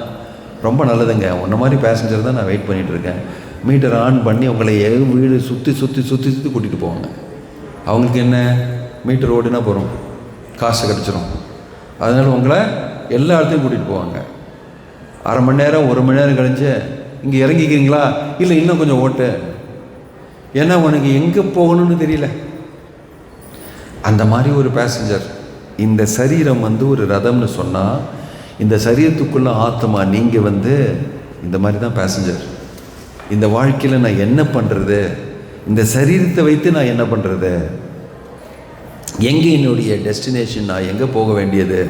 ரொம்ப நல்லதுங்க, உன்ன மாதிரி பேசஞ்சர் தான் நான் வெயிட் பண்ணிகிட்ருக்கேன். மீட்டர் ஆன் பண்ணி உங்களை வீடு சுற்றி சுற்றி சுற்றி சுற்றி கூட்டிகிட்டு போவாங்க. அவங்களுக்கு என்ன, மீட்டர் ஓடினா போகிறோம், காசு கிடச்சிரும். அதனால் உங்களை எல்லா இடத்தையும் கூட்டிகிட்டு போவாங்க. அரை மணி நேரம் 1 மணி நேரம் கழிஞ்சு இங்கே இறங்கிக்கிறீங்களா, இல்லை இன்னும் கொஞ்சம் ஓட்டு, ஏன்னா உனக்கு எங்கே போகணும்னு தெரியல. அந்த மாதிரி ஒரு பேசஞ்சர். இந்த சரீரம் ஒரு ரதம்னு சொன்னால், இந்த சரீரத்துக்குள்ளே ஆத்மா நீங்கள் இந்த மாதிரி தான் பேசஞ்சர். இந்த வாழ்க்கையில் நான் என்ன பண்ணுறது, இந்த சரீரத்தை வைத்து நான் என்ன பண்ணுறது, எங்கே என்னுடைய டெஸ்டினேஷன், நான் எங்கே போக வேண்டியது,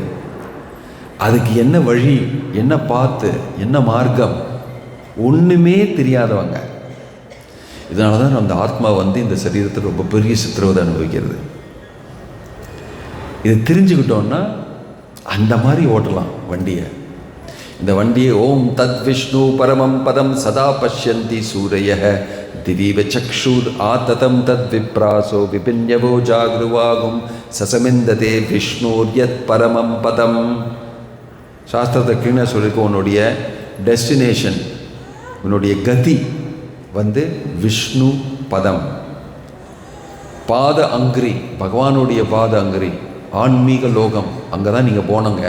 அதுக்கு என்ன வழி, என்ன பாத்து, என்ன மார்க்கம், ஒன்றுமே தெரியாதவங்க. இதனால தான் அந்த ஆத்மா இந்த சரீரத்தில் ரொம்ப பெரிய சித்திரவதை அனுபவிக்கிறது. இதை தெரிஞ்சுக்கிட்டோன்னா அந்த மாதிரி ஓட்டலாம் வண்டியை. இந்த வண்டியை ஓம் தத் விஷ்ணு பரமம் பதம் சதா பஷ்யந்தி சூரிய திவீவ சக்ஷுர் ஆததம் தத் விப்ராசோ விபின்யவோ ஜாகிருவாகும் சசமிந்ததே விஷ்ணூர் யத் பரமம் பதம். சாஸ்திரத்தை கீழே சொல்லியிருக்க, உன்னுடைய டெஸ்டினேஷன், உன்னுடைய கதி விஷ்ணு பதம், பாத அங்கிரி, பகவானுடைய பாத அங்கிரி, ஆன்மீக லோகம், அங்கே தான் நீங்கள் போனங்க.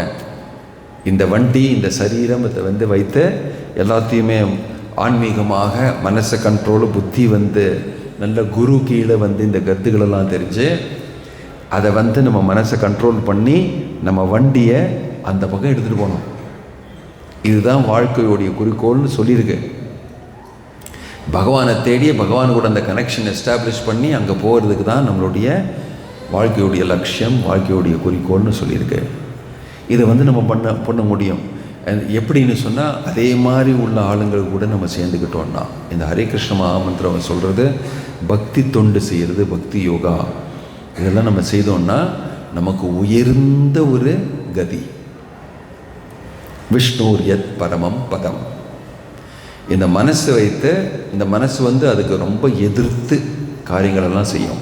இந்த வண்டி, இந்த சரீரம் இதை வைத்து எல்லாத்தையுமே ஆன்மீகமாக மனசை கண்ட்ரோலு, புத்தி நல்ல குரு கீழே இந்த கருத்துக்களெல்லாம் தெரிஞ்சு அதை நம்ம மனசை கண்ட்ரோல் பண்ணி நம்ம வண்டியை அந்த பக்கம் எடுத்துகிட்டு போகணும். இதுதான் வாழ்க்கையோடைய குறிக்கோள்னு சொல்லியிருக்கு. பகவானை தேடிய பகவான் கூட அந்த கனெக்ஷன் எஸ்டாப்ளிஷ் பண்ணி அங்கே போகிறதுக்கு தான் நம்மளுடைய வாழ்க்கையுடைய லட்சியம், வாழ்க்கையுடைய குறிக்கோள்னு சொல்லியிருக்கு. இதை நம்ம பண்ண முடியும். எப்படின்னு சொன்னால், அதே மாதிரி உள்ள ஆளுங்கள் கூட நம்ம சேர்ந்துக்கிட்டோம்னா, இந்த ஹரே கிருஷ்ண மகாமந்திரம் சொல்கிறது பக்தி தொண்டு செய்கிறது, பக்தி யோகா, இதெல்லாம் நம்ம செய்தோம்னா நமக்கு உயர்ந்த ஒரு கதி. விஷ்ணூர் யத் பரமம் பதம். இந்த மனசை வைத்து, இந்த மனசு அதுக்கு ரொம்ப எதிர்த்து காரியங்களெல்லாம் செய்யும்,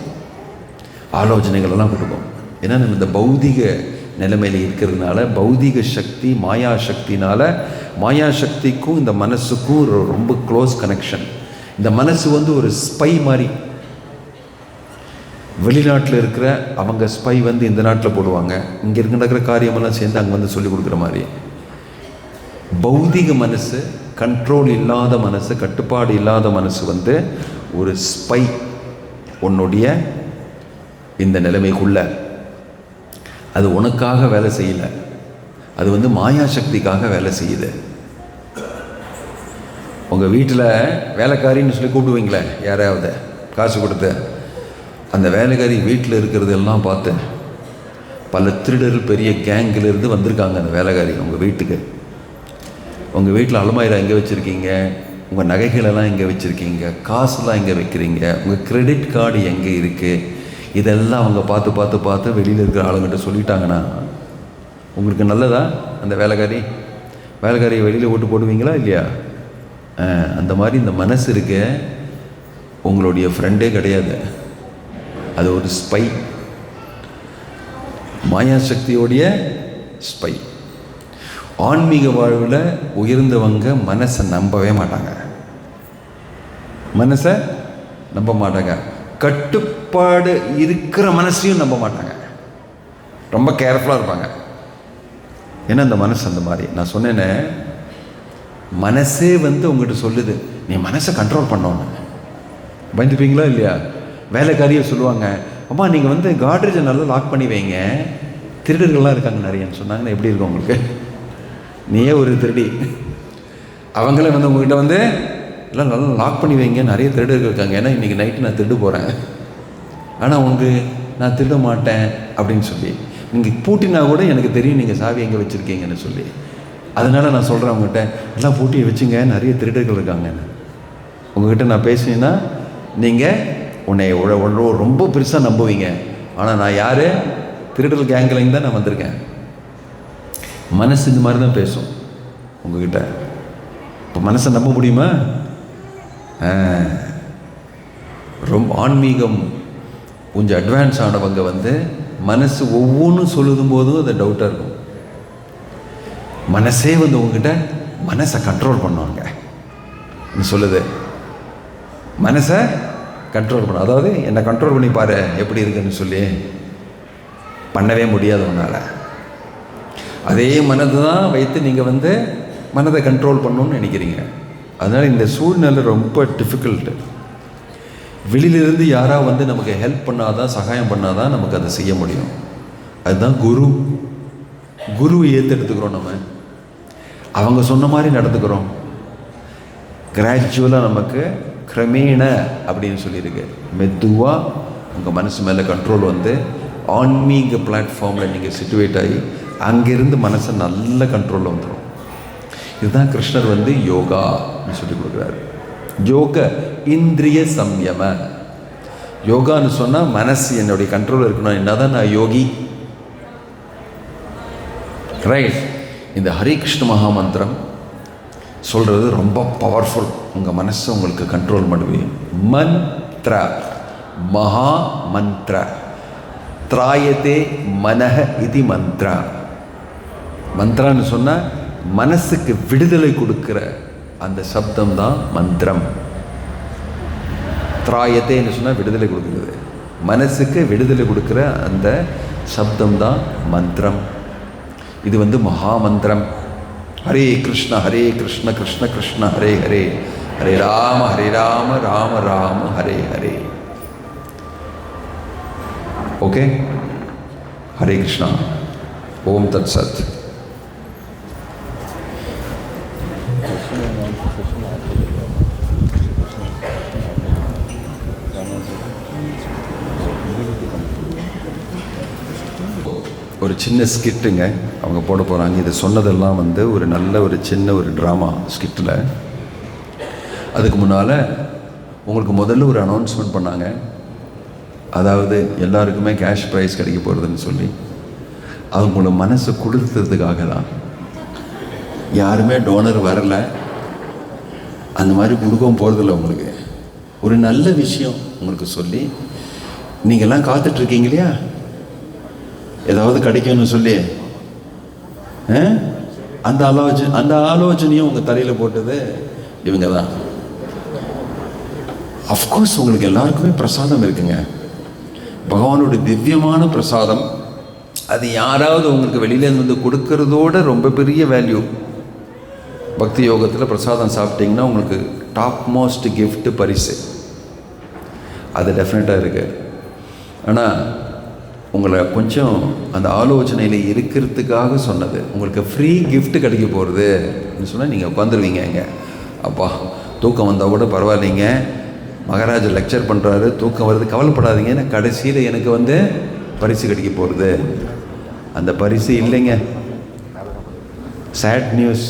ஆலோசனைகளெல்லாம் கொடுக்கும். ஏன்னா நம்ம இந்த பௌதிக நிலைமையில் இருக்கிறதுனால, பௌதிக சக்தி மாயா சக்தினால, மாயா சக்திக்கும் இந்த மனசுக்கும் ரொம்ப க்ளோஸ் கனெக்ஷன். இந்த மனசு ஒரு ஸ்பை மாதிரி. வெளிநாட்டில் இருக்கிற அவங்க ஸ்பை இந்த நாட்டில் போடுவாங்க, இங்கே இருக்க நடக்கிற காரியமெல்லாம் சேர்ந்து அங்கே சொல்லி கொடுக்குற மாதிரி. பௌதிக மனசு, கண்ட்ரோல் இல்லாத மனசு, கட்டுப்பாடு இல்லாத மனசு ஒரு ஸ்பை உன்னுடைய இந்த நிலைமைக்குள்ள. அது உனக்காக வேலை செய்யலை, அது மாயா சக்திக்காக வேலை செய்யுது. உங்கள் வீட்டில் வேலைக்காரின்னு சொல்லி கூப்பிடுவீங்களே யாராவது காசு கொடுத்து, அந்த வேலைக்காரி வீட்டில் இருக்கிறதெல்லாம் பார்த்து பல திருடர்கள் பெரிய கேங்கிலிருந்து வந்திருக்காங்க. அந்த வேலைக்காரி உங்கள் வீட்டுக்கு, உங்கள் வீட்டில் அலமாயிரம் எங்கே வச்சுருக்கீங்க, உங்கள் நகைகளெல்லாம் எங்கே வச்சுருக்கீங்க, காசுலாம் எங்கே வைக்கிறீங்க, உங்கள் கிரெடிட் கார்டு எங்கே இருக்குது, இதெல்லாம் அவங்க பார்த்து பார்த்து பார்த்து வெளியில் இருக்கிற ஆளுங்கிட்ட சொல்லிட்டாங்கன்னா உங்களுக்கு நல்லதா? அந்த வேலைக்காரியை வெளியில் ஓட்டு போடுவீங்களா இல்லையா? அந்த மாதிரி இந்த மனசு இருக்க உங்களுடைய ஃப்ரெண்டே கிடையாது, அது ஒரு ஸ்பை, மாயாசக்தியோடைய ஸ்பை. ஆன்மீக வாழ்வில் உயர்ந்தவங்க மனசை நம்பவே மாட்டாங்க, மனசை நம்ப மாட்டாங்க. கட்டுப்பாடு இருக்கிற மனசையும் நம்ப மாட்டாங்க, ரொம்ப கேர்ஃபுல்லாக இருப்பாங்க. ஏன்னா அந்த மனசு அந்த மாதிரி. நான் சொன்னேன்னே, மனசே உங்கள்கிட்ட சொல்லுது நீ மனசை கண்ட்ரோல் பண்ணோன்னு. பயந்துப்பீங்களா இல்லையா? வேலைக்காரியை சொல்லுவாங்க, அம்மா நீங்கள் காட்ரேஜை நல்லா லாக் பண்ணி வைங்க, திருடர்கள்லாம் இருக்காங்க நிறையன்னு சொன்னாங்கன்னா எப்படி இருக்கும் உங்களுக்கு? நீயே ஒரு திருடி, அவங்களே உங்கள்கிட்ட எல்லாம் நல்லா லாக் பண்ணி வைங்க, நிறைய திருடர்கள் இருக்காங்க, ஏன்னா இன்றைக்கி நைட்டு நான் திருடு போகிறேன், ஆனால் உங்களுக்கு நான் திருட மாட்டேன் அப்படின்னு சொல்லி நீங்கள் பூட்டினா கூட எனக்கு தெரியும் நீங்கள் சாவி எங்கே வச்சுருக்கீங்கன்னு சொல்லி. அதனால் நான் சொல்கிறேன் அவங்ககிட்ட, எல்லாம் பூட்டி வச்சுங்க, நிறைய திருடர்கள் இருக்காங்கன்னு. உங்கள்கிட்ட நான் பேசினேன்னா நீங்கள் உன்னை ரொம்ப பெருசாக நம்புவீங்க. ஆனால் நான் யார்? திருடல் கேங்கிலையும் தான் நான் வந்திருக்கேன். மனசு இந்த மாதிரி தான் பேசும் உங்ககிட்ட. இப்போ மனசை நம்ப முடியுமா? ரொம்ப ஆன்மீகம் கொஞ்சம் அட்வான்ஸ் ஆனவங்க மனசு ஒவ்வொன்றும் சொல்லுதும் போதும் அது டவுட்டாக இருக்கும். மனசே உங்ககிட்ட மனசை கண்ட்ரோல் பண்ணுவாங்க சொல்லுது. மனசை கண்ட்ரோல் பண்ண, அதாவது என்னை கண்ட்ரோல் பண்ணி பாரு எப்படி இருக்குன்னு சொல்லி பண்ணவே முடியாது உன்னால். அதே மனதை தான் வைத்து நீங்கள் வந்து மனதை கண்ட்ரோல் பண்ணணும்னு நினைக்கிறீங்க. அதனால் இந்த சூழ்நிலை ரொம்ப டிஃபிகல்ட்டு. வெளியிலிருந்து யாராக வந்து நமக்கு ஹெல்ப் பண்ணாதான், சகாயம் பண்ணாதான் நமக்கு அதை செய்ய முடியும். அதுதான் குருவை ஏற்றெடுத்துக்கிறோம். நம்ம அவங்க சொன்ன மாதிரி நடந்துக்கிறோம். கிராஜுவலாக நமக்கு கிரமேண அப்படின்னு சொல்லியிருக்கு. மெதுவாக உங்கள் மனசு மேலே கண்ட்ரோல் வந்து ஆன்மீக பிளாட்ஃபார்மில் நீங்கள் சிட்டுவேட் ஆகி அங்கேருந்து மனசை நல்ல கண்ட்ரோலில் வந்துடும். இதுதான் கிருஷ்ணர் வந்து யோகான்னு சொல்லி கொடுக்குறாரு. யோக இந்திரிய சம்யம. யோகான்னு சொன்னால் மனசு என்னுடைய கண்ட்ரோலில் இருக்கணும். என்னதான் நான் யோகி, ரைட்? இந்த ஹரே கிருஷ்ண மகாமந்திரம் சொல்கிறது ரொம்ப பவர்ஃபுல். உங்கள் மனசை உங்களுக்கு கண்ட்ரோல் பண்ணுவீங்க. மந்த்ர, மகா மந்த்ர, திராயத்தே மனஹ இது மந்த்ரா. மந்த்ரான்னு சொன்னால் மனசுக்கு விடுதலை கொடுக்கிற அந்த சப்தம் தான் மந்திரம். திராயத்தேன்னு சொன்னால் விடுதலை கொடுக்குறது. மனசுக்கு விடுதலை கொடுக்குற அந்த சப்தம் தான் மந்திரம். இது வந்து மகா மந்திரம். ஹரே கிருஷ்ண கிருஷ்ண கிருஷ்ண ஹரே ஹரே, ஹரே ராம ராம ராம ஹரே ஹரே. ஓகே, ஹரே கிருஷ்ணா. ஓம் தத் சத். ஒரு சின்ன ஸ்கிட்டுங்க அவங்க போட போகிறாங்க. இது சொன்னதெல்லாம் வந்து ஒரு நல்ல ஒரு சின்ன ஒரு ட்ராமா ஸ்கிட்டில். அதுக்கு முன்னால் உங்களுக்கு முதல்ல ஒரு அனௌன்ஸ்மெண்ட் பண்ணாங்க. அதாவது எல்லாருக்குமே கேஷ் ப்ரைஸ் கிடைக்க போகிறதுன்னு சொல்லி அவங்களோட மனசை கொடுத்ததுக்காக தான். யாருமே டோனர் வரலை, அந்த மாதிரி கொடுக்கவும் போகிறதில்ல. உங்களுக்கு ஒரு நல்ல விஷயம் உங்களுக்கு சொல்லி நீங்கள்லாம் காத்துட்ருக்கீங்க இல்லையா, ஏதாவது கிடைக்கும்னு சொல்லி. அந்த ஆலோசனையும் உங்கள் தலையில் போட்டது இவங்க தான். அஃப்கோர்ஸ் உங்களுக்கு எல்லாருக்குமே பிரசாதம் இருக்குங்க, பகவானுடைய திவ்யமான பிரசாதம். அது யாராவது உங்களுக்கு வெளியிலேருந்து வந்து கொடுக்கறதோட ரொம்ப பெரிய வேல்யூ. பக்தி யோகத்தில் பிரசாதம் சாப்பிட்டீங்கன்னா உங்களுக்கு டாப் மோஸ்ட் கிஃப்ட் பரிசு அது டெஃபினட்டாக இருக்குது. ஆனால் உங்களை கொஞ்சம் அந்த ஆலோசனையில் இருக்கிறதுக்காக சொன்னது. உங்களுக்கு ஃப்ரீ கிஃப்ட் கிடைக்க போகிறதுன்னு சொன்னால் நீங்கள் உட்காந்துருவீங்க. இங்கே அப்பா தூக்கம் வந்தால் கூட பரவாயில்லைங்க, மகாராஜா லெக்சர் பண்ணுறாரு, தூக்கம் வருது, கவலைப்படாதீங்க, நான் கடைசியில் எனக்கு வந்து பரிசு கிடைக்க போகிறது. அந்த பரிசு இல்லைங்க, சேட் நியூஸ்.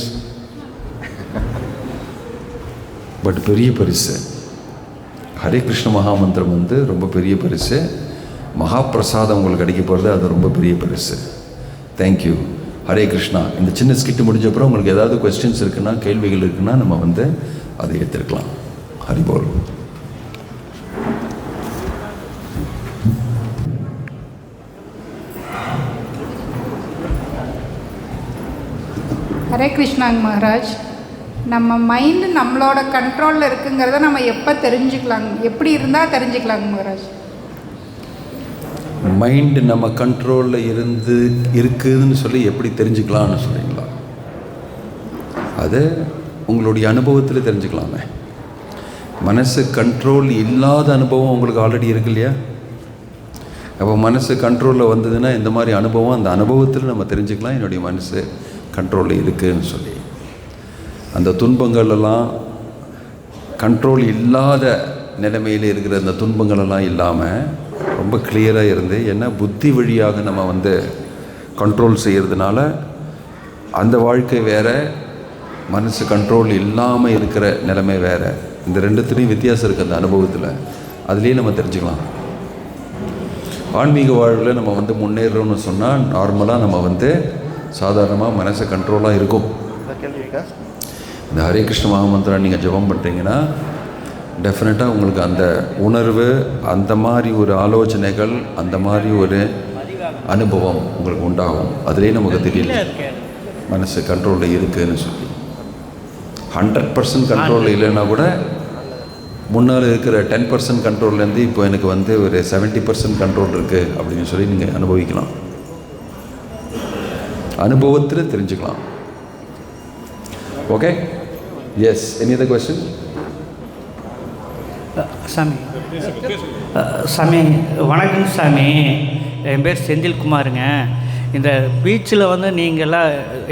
பட் பெரிய பரிசு. ஹரே கிருஷ்ண மகாமந்திரம் வந்து ரொம்ப பெரிய பரிசு. மகாபிரசாதம் உங்களுக்கு கிடைக்க போகிறது, அது ரொம்ப பெரிய பரிசு. தேங்க்யூ. ஹரே கிருஷ்ணா. இந்த சின்ன ஸ்கிட்டு முடிஞ்ச அப்புறம் உங்களுக்கு ஏதாவது கொஸ்டின்ஸ் இருக்குன்னா, கேள்விகள் இருக்குன்னா நம்ம வந்து அதை எடுத்துருக்கலாம். ஹரிபோல். ஹரே கிருஷ்ணாங்க மகாராஜ். நம்ம மைண்டு நம்மளோட கண்ட்ரோலில் இருக்குங்கிறத நம்ம எப்போ தெரிஞ்சுக்கலாங்க, எப்படி இருந்தால் தெரிஞ்சுக்கலாங்க மகாராஜ்? மைண்டு நம்ம கண்ட்ரோலில் இருக்குதுன்னு சொல்லி எப்படி தெரிஞ்சுக்கலாம்னு சொல்கிறீங்களா? அது உங்களுடைய அனுபவத்தில் தெரிஞ்சுக்கலாமே. மனசு கண்ட்ரோல் இல்லாத அனுபவம் உங்களுக்கு ஆல்ரெடி இருக்கு இல்லையா? அப்போ மனசு கண்ட்ரோலில் வந்ததுன்னா இந்த மாதிரி அனுபவம், அந்த அனுபவத்தில் நம்ம தெரிஞ்சுக்கலாம் என்னுடைய மனசு கண்ட்ரோலில் இருக்குதுன்னு சொல்லி. அந்த துன்பங்களெல்லாம் கண்ட்ரோல் இல்லாத நிலைமையில் இருக்கிற அந்த துன்பங்களெல்லாம் இல்லாமல் ரொம்ப கிளியராக இருந்து, ஏன்னா புத்தி வழியாக நம்ம வந்து கண்ட்ரோல் செய்கிறதுனால அந்த வாழ்க்கை வேறு, மனசு கண்ட்ரோல் இல்லாமல் இருக்கிற நிலைமை வேறு. இந்த ரெண்டுத்துலேயும் வித்தியாசம் இருக்குது அந்த அனுபவத்தில். அதுலேயே நம்ம தெரிஞ்சுக்கலாம். ஆன்மீக வாழ்வில் நம்ம வந்து முன்னேறோம்னு சொன்னால் நார்மலாக நம்ம வந்து சாதாரணமாக மனசு கண்ட்ரோலாக இருக்கும். இந்த ஹரே கிருஷ்ண மகாமந்திரம் நீங்கள் ஜெபம் பண்ணுறீங்கன்னா டெஃபினட்டாக உங்களுக்கு அந்த உணர்வு, அந்த மாதிரி ஒரு ஆலோசனைகள், அந்த மாதிரி ஒரு அனுபவம் உங்களுக்கு உண்டாகும். அதுலேயே நமக்கு தெரியல மனசு கண்ட்ரோலில் இருக்குதுன்னு சொல்லி. 100% கண்ட்ரோல் இல்லைன்னா கூட முன்னால் இருக்கிற 10% கண்ட்ரோல்லேருந்து இப்போ எனக்கு வந்து ஒரு 70% கண்ட்ரோல் இருக்குது அப்படின்னு சொல்லி நீங்கள் அனுபவிக்கலாம். அனுபவத்தில் தெரிஞ்சுக்கலாம். Okay, yes, any other question? சாமி சாமி வணக்கம் சாமி. என் பேர் செந்தில்குமாருங்க. இந்த பீச்சில் வந்து நீங்கள்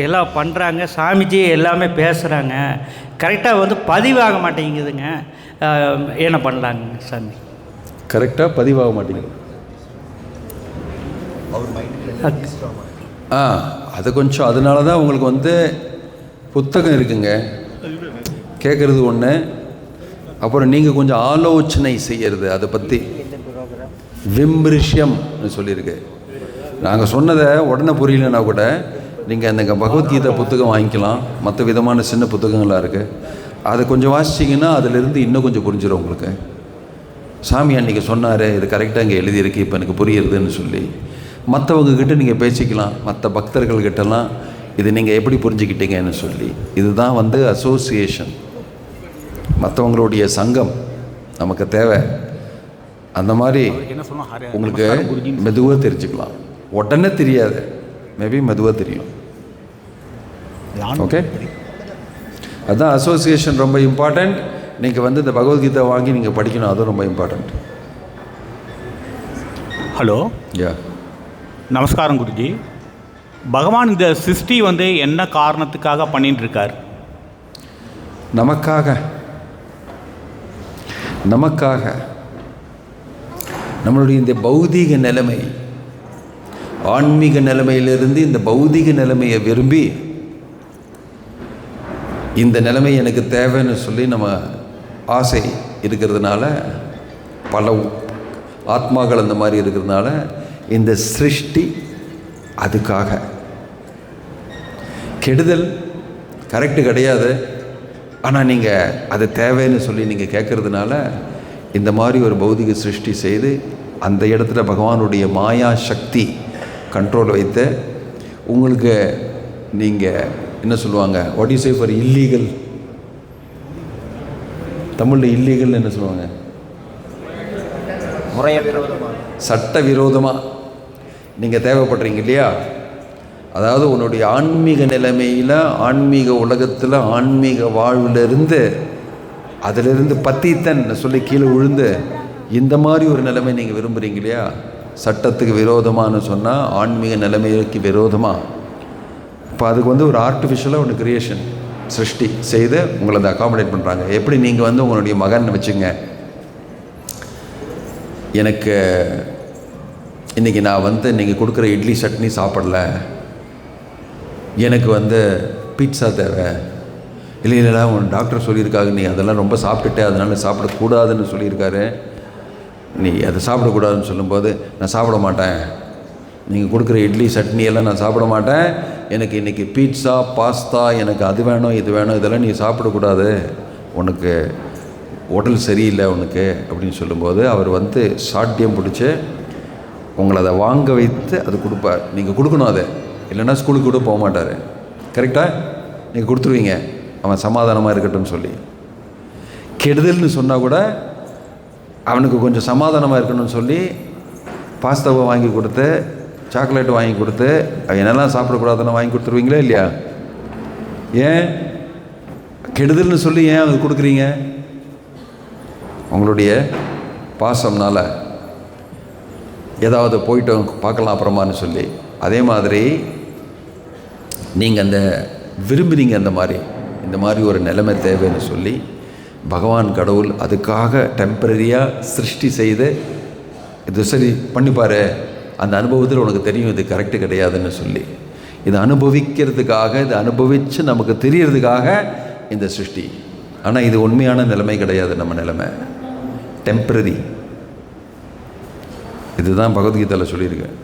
எல்லாம் பண்ணுறாங்க, சாமிஜி எல்லாமே பேசுகிறாங்க, கரெக்டாக வந்து பதிவாக மாட்டேங்குதுங்க. என்ன பண்ணலாங்க சாமி? கரெக்டாக பதிவாக மாட்டேங்குது. அது கொஞ்சம் அதனால தான் உங்களுக்கு வந்து புத்தகம் இருக்குங்க, கேட்குறது ஒன்று, அப்புறம் நீங்கள் கொஞ்சம் ஆலோசனை செய்கிறது அதை பற்றி. விம்ரிஷ்யம்னு சொல்லியிருக்கு. நாங்கள் சொன்னதை உடனே புரியலன்னா கூட நீங்கள் அந்த பகவத்கீதை புத்தகம் வாங்கிக்கலாம். மற்ற விதமான சின்ன புத்தகங்களாக இருக்குது, அதை கொஞ்சம் வாசிச்சிங்கன்னா அதிலிருந்து இன்னும் கொஞ்சம் புரிஞ்சிடும் உங்களுக்கு. சாமி அன்றைக்கி சொன்னார், இது கரெக்டாக இங்கே எழுதியிருக்கு, இப்போ எனக்கு புரியுறதுன்னு சொல்லி மற்றவங்கக்கிட்ட நீங்கள் பேசிக்கலாம். மற்ற பக்தர்கள்கிட்டலாம் இது நீங்கள் எப்படி புரிஞ்சுக்கிட்டீங்கன்னு சொல்லி. இதுதான் வந்து அசோசியேஷன், மற்றவங்களுடைய சங்கம் நமக்கு தேவை. அந்த மாதிரி உங்களுக்கு மெதுவாக தெரிஞ்சுக்கலாம். உடனே தெரியாது, மேபி மெதுவாக தெரியும். ஓகே, அதுதான் அசோசியேஷன் ரொம்ப இம்பார்ட்டண்ட். நீங்கள் வந்து இந்த பகவத்கீதை வாங்கி நீங்கள் படிக்கணும், அதுவும் ரொம்ப இம்பார்ட்டண்ட். ஹலோ, யா, நமஸ்காரம் குருஜி. பகவான் இந்த சிருஷ்டி வந்து என்ன காரணத்துக்காக பண்ணிட்டு இருக்கார்? நமக்காக நம்மளுடைய இந்த பௌதீக நிலைமை, ஆன்மீக நிலைமையிலிருந்து இந்த பௌதீக நிலைமையை விரும்பி இந்த நிலைமை எனக்கு தேவைன்னு சொல்லி நம்ம ஆசை இருக்கிறதுனால, பல ஆத்மாக்கள் அந்த மாதிரி இருக்கிறதுனால இந்த சிருஷ்டி அதுக்காக. கெடுதல் கரெக்டு கிடையாது, ஆனால் நீங்கள் அது தேவைன்னு சொல்லி நீங்கள் கேட்குறதுனால இந்த மாதிரி ஒரு பௌதிக சிருஷ்டி செய்து அந்த இடத்துல பகவானுடைய மாயா சக்தி கண்ட்ரோல் வைத்து உங்களுக்கு நீங்கள் என்ன சொல்லுவாங்க, what you say for illegal? தமிழில் இல்லீகல்னு என்ன சொல்லுவாங்க? சட்ட விரோதமாக நீங்கள் தேவைப்படுறீங்க இல்லையா? அதாவது உன்னுடைய ஆன்மீக நிலைமையில், ஆன்மீக உலகத்தில், ஆன்மீக வாழ்விலிருந்து, அதிலிருந்து பத்தித்தன் சொல்லி கீழே விழுந்து இந்த மாதிரி ஒரு நிலைமை நீங்கள் விரும்புகிறீங்க இல்லையா? சட்டத்துக்கு விரோதமானு சொன்னால் ஆன்மீக நிலைமைக்கு விரோதமாக. இப்போ அதுக்கு வந்து ஒரு ஆர்டிஃபிஷியலாக ஒன்று கிரியேஷன் சிருஷ்டி செய்து உங்களை அதை அகாமடேட் பண்ணுறாங்க. எப்படி நீங்கள் வந்து உங்களுடைய மகன் வச்சுங்க, எனக்கு இன்றைக்கி நான் வந்து நீங்கள் கொடுக்குற இட்லி சட்னி சாப்பிடல, எனக்கு வந்து பீட்சா தேவை. இல்லை உன் டாக்டர் சொல்லியிருக்காங்க நீ அதெல்லாம் ரொம்ப சாப்பிட்டுட்டே, அதனால் சாப்பிடக்கூடாதுன்னு சொல்லியிருக்காரு, நீ அதை சாப்பிடக்கூடாதுன்னு சொல்லும்போது நான் சாப்பிட மாட்டேன், நீங்கள் கொடுக்குற இட்லி சட்னியெல்லாம் நான் சாப்பிட மாட்டேன், எனக்கு இன்றைக்கி பீட்சா பாஸ்தா எனக்கு அது வேணும் இது வேணும், இதெல்லாம் நீ சாப்பிடக்கூடாது, உனக்கு உடல் சரியில்லை உனக்கு அப்படின்னு சொல்லும்போது அவர் வந்து சாட்டியம் பிடிச்சி உங்களை அதை வாங்க வைத்து அது கொடுப்பார். நீங்கள் கொடுக்கணும் அதை, இல்லைன்னா ஸ்கூலுக்கு கூட போக மாட்டார். கரெக்டாக நீங்கள் கொடுத்துருவீங்க, அவன் சமாதானமாக இருக்கட்டும் சொல்லி. கெடுதல்னு சொன்னால் கூட அவனுக்கு கொஞ்சம் சமாதானமாக இருக்கணும்னு சொல்லி பாஸ்தாவை வாங்கி கொடுத்து, சாக்லேட்டு வாங்கி கொடுத்து, என்னெல்லாம் சாப்பிடக்கூடாதுன்னு வாங்கி கொடுத்துருவீங்களா இல்லையா? ஏன் கெடுதல்னு சொல்லி ஏன் அது கொடுக்குறீங்க? உங்களுடைய பாசம்னால. ஏதாவது போயிட்டு பார்க்கலாம் அப்புறமானு சொல்லி. அதே மாதிரி நீங்கள் அந்த விரும்புகிறீங்க, இந்த மாதிரி ஒரு நிலைமை தேவைன்னு சொல்லி பகவான் கடவுள் அதுக்காக டெம்பரரியாக சிருஷ்டி செய்து இது சரி பண்ணிப்பார், அந்த அனுபவத்தில் உனக்கு தெரியும் இது கரெக்டு கிடையாதுன்னு சொல்லி, இதை அனுபவிக்கிறதுக்காக, இதை அனுபவித்து நமக்கு தெரியறதுக்காக இந்த சிருஷ்டி. ஆனால் இது உண்மையான நிலைமை கிடையாது, நம்ம நிலைமை டெம்பரரி. இதுதான் பகவத்கீதையில் சொல்லியிருக்கேன்.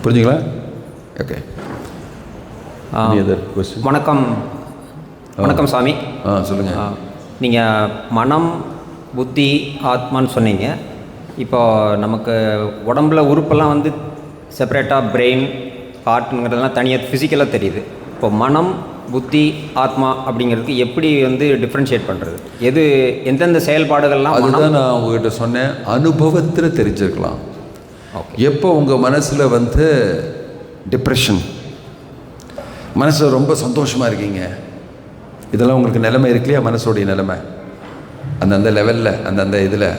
புரிஞ்சுங்களா? ஓகே. வணக்கம். வணக்கம் சாமி. சொல்லுங்கள். நீங்கள் மனம், புத்தி, ஆத்மான்னு சொன்னீங்க. இப்போ நமக்கு உடம்புல உறுப்பெல்லாம் வந்து செப்பரேட்டாக பிரெயின், ஹார்ட்டுங்கிறதெல்லாம் தனியாக ஃபிசிக்கலாக தெரியுது. இப்போ மனம், புத்தி ஆத்மா அப்படிங்கிறதுக்கு எப்படி வந்து டிஃப்ரென்ஷியேட் பண்ணுறது? எது எந்தெந்த செயல்பாடுகள்லாம் அதுதான் நான் உங்ககிட்ட சொன்னேன், அனுபவத்தில் தெரிஞ்சிருக்கலாம். எப்போ உங்கள் மனசில் வந்து டிப்ரெஷன், மனசில் ரொம்ப சந்தோஷமாக இருக்கீங்க, இதெல்லாம் உங்களுக்கு நிலைமை இருக்கு இல்லையா, மனசோடைய நிலைமை அந்தந்த லெவலில் அந்தந்த இதில்,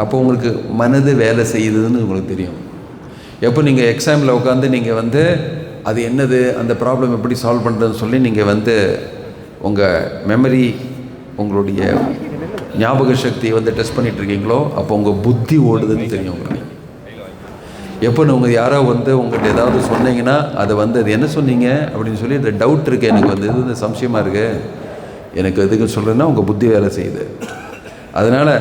அப்போ உங்களுக்கு மனது வேலை செய்யுதுன்னு உங்களுக்கு தெரியும். எப்போ நீங்கள் எக்ஸாமில் உட்காந்து நீங்கள் வந்து அது என்னது, அந்த ப்ராப்ளம் எப்படி சால்வ் பண்ணுறதுன்னு சொல்லி நீங்கள் வந்து உங்கள் மெமரி, உங்களுடைய ஞாபக சக்தியை வந்து டெஸ்ட் பண்ணிகிட்ருக்கீங்களோ, அப்போ உங்கள் புத்தி ஓடுதுன்னு தெரியும் உங்களுக்கு. எப்போ நீங்கள் யாரோ வந்து உங்கள்கிட்ட ஏதாவது சொன்னீங்கன்னா அதை வந்து அது என்ன சொன்னீங்க அப்படின்னு சொல்லி இந்த டவுட் இருக்குது, எனக்கு வந்து இது இந்த சம்சயமாக இருக்குது, எனக்கு எதுக்கு சொல்கிறேன்னா உங்கள் புத்தி வேலை செய்யுது. அதனால்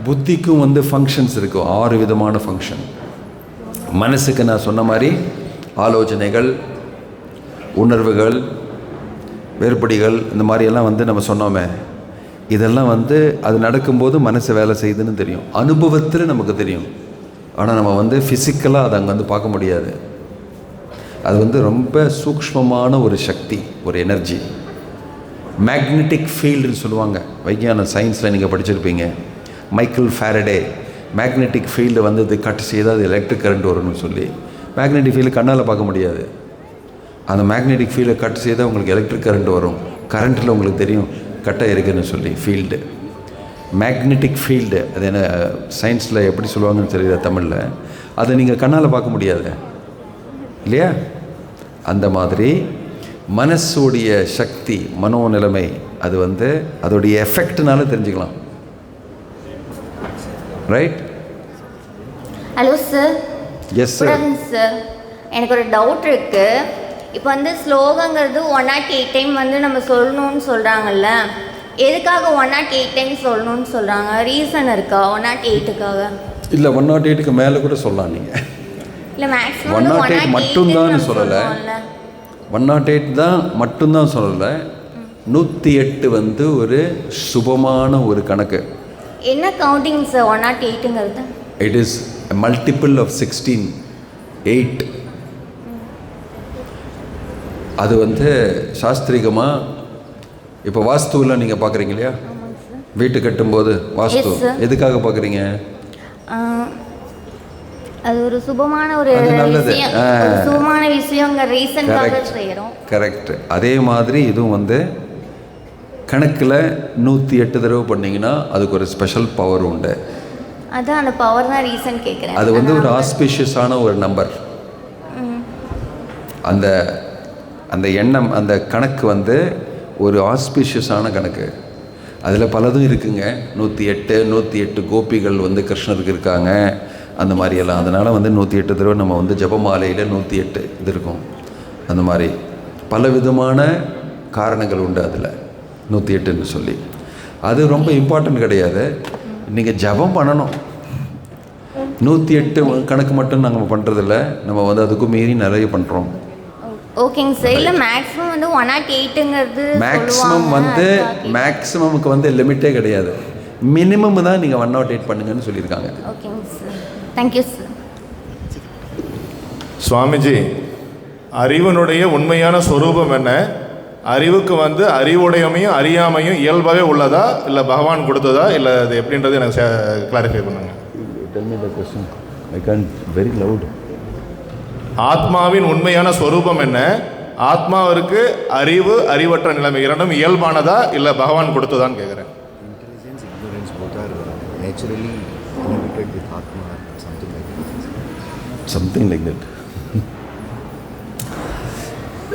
புத்திக்கும் வந்து ஃபங்க்ஷன்ஸ் இருக்கும், 6 விதமான ஃபங்க்ஷன். மனசுக்கு நான் சொன்ன மாதிரி ஆலோசனைகள், உணர்வுகள், வேறுபடிகள், இந்த மாதிரியெல்லாம் வந்து நம்ம சொன்னோமே, இதெல்லாம் வந்து அது நடக்கும்போது மனசு வேலை செய்யுதுன்னு தெரியும், அனுபவத்தில் நமக்கு தெரியும். ஆனால் நம்ம வந்து ஃபிசிக்கலாக அதை அங்கே வந்து பார்க்க முடியாது. அது வந்து ரொம்ப சூக்ஷ்மமான ஒரு சக்தி, ஒரு எனர்ஜி. மேக்னெட்டிக் ஃபீல்டுன்னு சொல்லுவாங்க, விஞ்ஞான சயின்ஸில் நீங்கள் படிச்சிருப்பீங்க. மைக்கேல் ஃபாரடே மேக்னெட்டிக் ஃபீல்டு வந்து இது கட் செய்தால் அது எலக்ட்ரிக் கரண்ட் வரும்னு சொல்லி. மேக்னெட்டிக் ஃபீல்டு கண்ணால் பார்க்க முடியாது, அந்த மேக்னெட்டிக் ஃபீல்டை கட் செய்தால் உங்களுக்கு எலக்ட்ரிக் கரண்ட் வரும். கரண்ட்டில் உங்களுக்கு தெரியும் கட்டாக இருக்குதுன்னு சொல்லி ஃபீல்டு, மேக்னெட்டிக் ஃபீல்டு. அது என்ன சயின்ஸில் எப்படி சொல்லுவாங்கன்னு தெரியல தமிழில், அதை நீங்கள் கண்ணால் பார்க்க முடியாது இல்லையா? அந்த மாதிரி மனசுடைய சக்தி, மனோநிலைமை, அது வந்து அதோடைய எஃபெக்ட்னால தெரிஞ்சுக்கலாம். Right? Hello sir. Yes sir. Sir, எனக்கு ஒரு டவுட் இருக்குது. இப்போ வந்து ஸ்லோகங்கிறது 108 டைம் வந்து நம்ம சொல்லணும்னு சொல்கிறாங்கல்ல, எதுக்காக 108 டைம் சொல்லணும்னு சொல்கிறாங்க? ரீசன் இருக்கா 108க்காக? இல்லை, 108க்கு மேலே கூட சொல்லலாம் நீங்கள். இல்லை, மேக்ஸிமம் 108 மட்டும்தான் சொல்லலை, 108 தான் மட்டும்தான் சொல்லலை. 108 வந்து ஒரு சுபமான ஒரு கணக்கு. என்ன கவுண்டிங் சார் 108ங்கிறது? It is a multiple of 16, 8. அது வந்து சாஸ்திரிகமாக இப்போ வாஸ்துவில் நீங்கள் பார்க்குறீங்க இல்லையா, வீட்டு கட்டும்போது வாஸ்து எதுக்காக பார்க்குறீங்க? அது ஒரு சுபமான ஒரு விஷயம், சுபமான விஷயங்கிற ரீசன்காக செய்கிறோம். கரெக்ட். அதே மாதிரி இதுவும் வந்து கணக்கில் 108 தடவை பண்ணிங்கன்னா அதுக்கு ஒரு ஸ்பெஷல் பவர் உண்டு. அதான் அந்த பவர் தான் ரீசன் கேட்குறேன். அது வந்து ஒரு ஆஸ்பிஷியஸான ஒரு நம்பர். அந்த அந்த எண்ணம், அந்த கணக்கு வந்து ஒரு ஆஸ்பிஷியஸான கணக்கு. அதில் பலதும் இருக்குங்க. 108 கோபிகள் வந்து கிருஷ்ணருக்கு இருக்காங்க, அந்த மாதிரியெல்லாம். அதனால் வந்து 108 தடவை நம்ம வந்து ஜபமாலையில் 108 இது இருக்கும். அந்த மாதிரி பல விதமான காரணங்கள் உண்டு அதில் 108ன்னு சொல்லி. அது ரொம்ப இம்பார்ட்டன்ட் கிடையாது, நீங்கள் ஜபம் பண்ணணும். 108 கணக்கு மட்டும் நாங்கள் பண்ணுறதில்ல, நம்ம வந்து அதுக்கும் மீறி நிறைய பண்ணுறோம். ஓகேங்க சார். இல்லை, மேக்ஸிமம் வந்து 108ங்கிறது மேக்ஸிமம் வந்து மேக்ஸிமமுக்கு வந்து லிமிட்டே கிடையாது, மினிமம் தான் நீங்கள் 108 பண்ணுங்கன்னு சொல்லியிருக்காங்க. ஓகேங்க சார், தேங்க்யூ சார். சுவாமிஜி, அறிவனுடைய உண்மையான ஸ்வரூபம் என்ன? அறிவுக்கு வந்து அறிவுடையமையும் அறியாமையும் இயல்பாகவே உள்ளதா, இல்லை பகவான் கொடுத்ததா, இல்லை அது எப்படின்றது எனக்கு கிளாரிஃபை பண்ணுங்க. ஆத்மாவின் உண்மையான ஸ்வரூபம் என்ன? ஆத்மாவிற்கு அறிவு, அறிவற்ற நிலைமை இரண்டும் இயல்பானதா, இல்லை பகவான் கொடுத்ததான்னு கேட்குறேன். Something like that.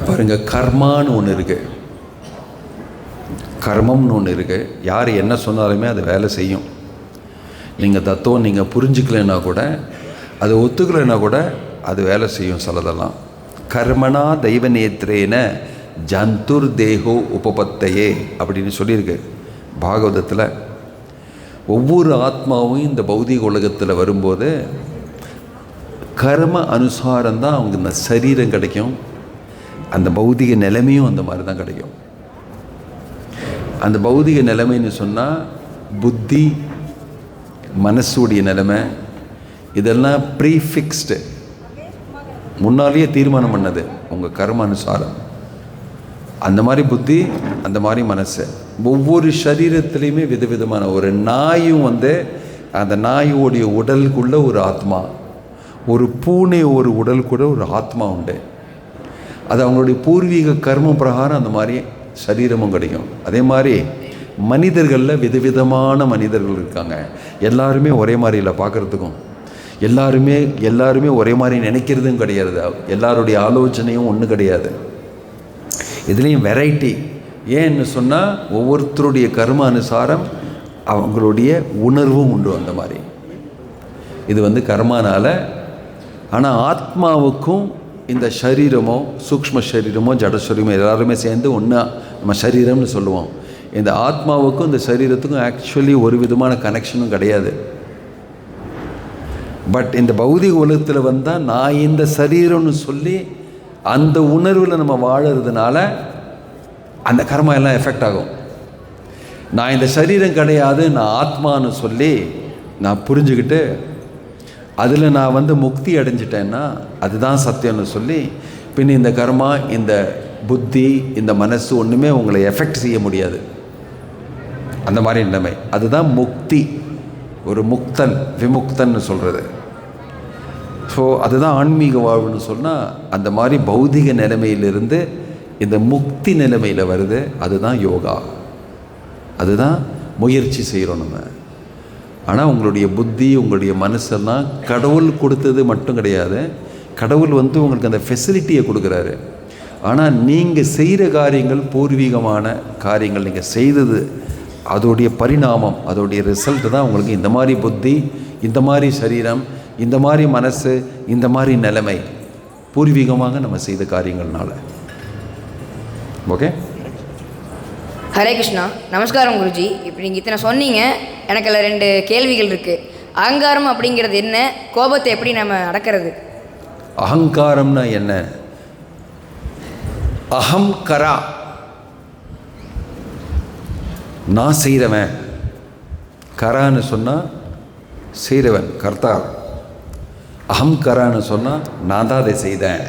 பாருங்க, கர்மான்னு ஒன்று இருக்குது, கர்மம்னு ஒன்று இருக்குது. யார் என்ன சொன்னாலுமே அது வேலை செய்யும். நீங்கள் தத்துவம் நீங்கள் புரிஞ்சுக்கலைன்னா கூட, அது ஒத்துக்கலைன்னா கூட அது வேலை செய்யும் சிலதெல்லாம். கர்மனா தெய்வ நேத்திரேன ஜந்துர் தேகோ உபபத்தையே அப்படின்னு சொல்லியிருக்கு பாகவதத்தில். ஒவ்வொரு ஆத்மாவும் இந்த பௌதிக உலகத்தில் வரும்போது கர்ம அனுசாரம்தான் அவங்க இந்த சரீரம் கிடைக்கும், அந்த பௌதிக நிலைமையும் அந்த மாதிரி தான் கிடைக்கும். அந்த பௌதிக நிலைமைன்னு சொன்னால் புத்தி, மனசுடைய நிலைமை, இதெல்லாம் ப்ரீஃபிக்ஸ்டு, முன்னாலேயே தீர்மானம் பண்ணது உங்கள் கர்ம அனுசாரம். அந்த மாதிரி புத்தி, அந்த மாதிரி மனசு. ஒவ்வொரு சரீரத்துலேயுமே விதவிதமான ஒரு நாயும் வந்து அந்த நாயோடைய உடலுக்குள்ளே ஒரு ஆத்மா, ஒரு பூனை ஒரு உடல் கூட ஒரு ஆத்மா உண்டு. அது அவங்களுடைய பூர்வீக கர்ம பிரகாரம் அந்த மாதிரி சரீரமும் கிடைக்கும். அதே மாதிரி மனிதர்களில் விதவிதமான மனிதர்கள் இருக்காங்க. எல்லாருமே ஒரே மாதிரி இல்லை பார்க்குறதுக்கும், எல்லாருமே ஒரே மாதிரி நினைக்கிறதும் கிடையாது, எல்லாருடைய ஆலோசனையும் ஒன்று கிடையாது. இதுலேயும் வெரைட்டி. ஏன்னு சொன்னால் ஒவ்வொருத்தருடைய கர்ம அனுசாரம் அவங்களுடைய உணர்வும் உண்டு. அந்த மாதிரி இது வந்து கர்மானால். ஆனால் ஆத்மாவுக்கும் இந்த சரீரமோ சூக்ஷ்ம சரீரமோ ஜட சரீரமோ எல்லாருமே சேர்ந்து ஒன்றா நம்ம சரீரம்னு சொல்லுவோம். இந்த ஆத்மாவுக்கும் இந்த சரீரத்துக்கும் ஆக்சுவலி ஒரு விதமான கனெக்ஷனும் கிடையாது. பட் இந்த பௌதிக உலகத்தில் வந்தால் நான் இந்த சரீரம்னு சொல்லி அந்த உணர்வில் நம்ம வாழறதுனால அந்த கர்மா எல்லாம் எஃபெக்ட் ஆகும். நான் இந்த சரீரம் கிடையாது, நான் ஆத்மான்னு சொல்லி நான் புரிஞ்சுக்கிட்டு அதில் நான் வந்து முக்தி அடைஞ்சிட்டேன்னா அதுதான் சத்தியம்னு சொல்லி பின் இந்த கர்மா, இந்த புத்தி, இந்த மனசு ஒன்றுமே உங்களை எஃபெக்ட் செய்ய முடியாது. அந்த மாதிரி நிலைமை அதுதான் முக்தி. ஒரு முக்தன், விமுக்தன்னு சொல்கிறது. ஸோ அதுதான் ஆன்மீக வாழ்வுன்னு சொன்னால் அந்த மாதிரி பௌதிக நிலைமையிலிருந்து இந்த முக்தி நிலைமையில் வருது. அதுதான் யோகா, அதுதான் முயற்சி செய்கிறோம் நம்ம. ஆனால் உங்களுடைய புத்தி, உங்களுடைய மனசெல்லாம் கடவுள் கொடுத்தது மட்டும் கிடையாது. கடவுள் வந்து உங்களுக்கு அந்த ஃபெசிலிட்டியை கொடுக்குறாரு. ஆனால் நீங்கள் செய்கிற காரியங்கள் பூர்வீகமான காரியங்கள், நீங்கள் செய்தது அதோடைய பரிணாமம், அதோடைய ரிசல்ட் தான் உங்களுக்கு இந்த மாதிரி புத்தி, இந்த மாதிரி சரீரம், இந்த மாதிரி மனசு, இந்த மாதிரி நிலைமை பூர்வீகமாக நம்ம செய்த காரியங்கள்னால. ஓகே, ஹரே கிருஷ்ணா. நமஸ்காரம் குருஜி. இப்போ நீங்கள் இத்தனை சொன்னீங்க, எனக்கு அதில் 2 கேள்விகள் இருக்குது. அகங்காரம் அப்படிங்கிறது என்ன? கோபத்தை எப்படி நம்ம அடக்கிறது? அகங்காரம்னா என்ன? அகம் கரா, நான் செய்கிறவன். கரான்னு சொன்னால் செய்கிறவன், கர்த்தா. அகம் கரான்னு சொன்னால் நான் தான் அதை செய்தேன்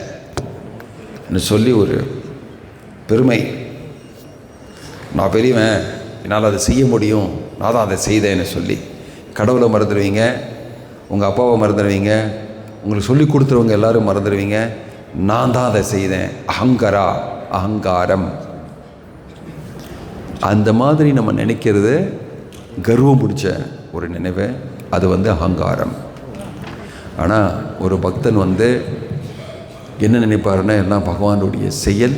சொல்லி ஒரு பெருமை. நான் பெரியவன், என்னால் அதை செய்ய முடியும், நான் தான் அதை செய்தேன்னு சொல்லி கடவுளை மறந்துடுவீங்க, உங்கள் அப்பாவை மறந்துடுவீங்க, உங்களுக்கு சொல்லி கொடுத்துருவங்க எல்லோரும் மறந்துடுவீங்க. நான் தான் அதை செய்தேன். அகங்காரா, அகங்காரம். அந்த மாதிரி நம்ம நினைக்கிறது கர்வம் பிடிச்ச ஒரு நினைவு, அது வந்து அகங்காரம். ஆனால் ஒரு பக்தன் வந்து என்ன நினைப்பாருன்னா, எல்லாம் பகவானுடைய செயல்,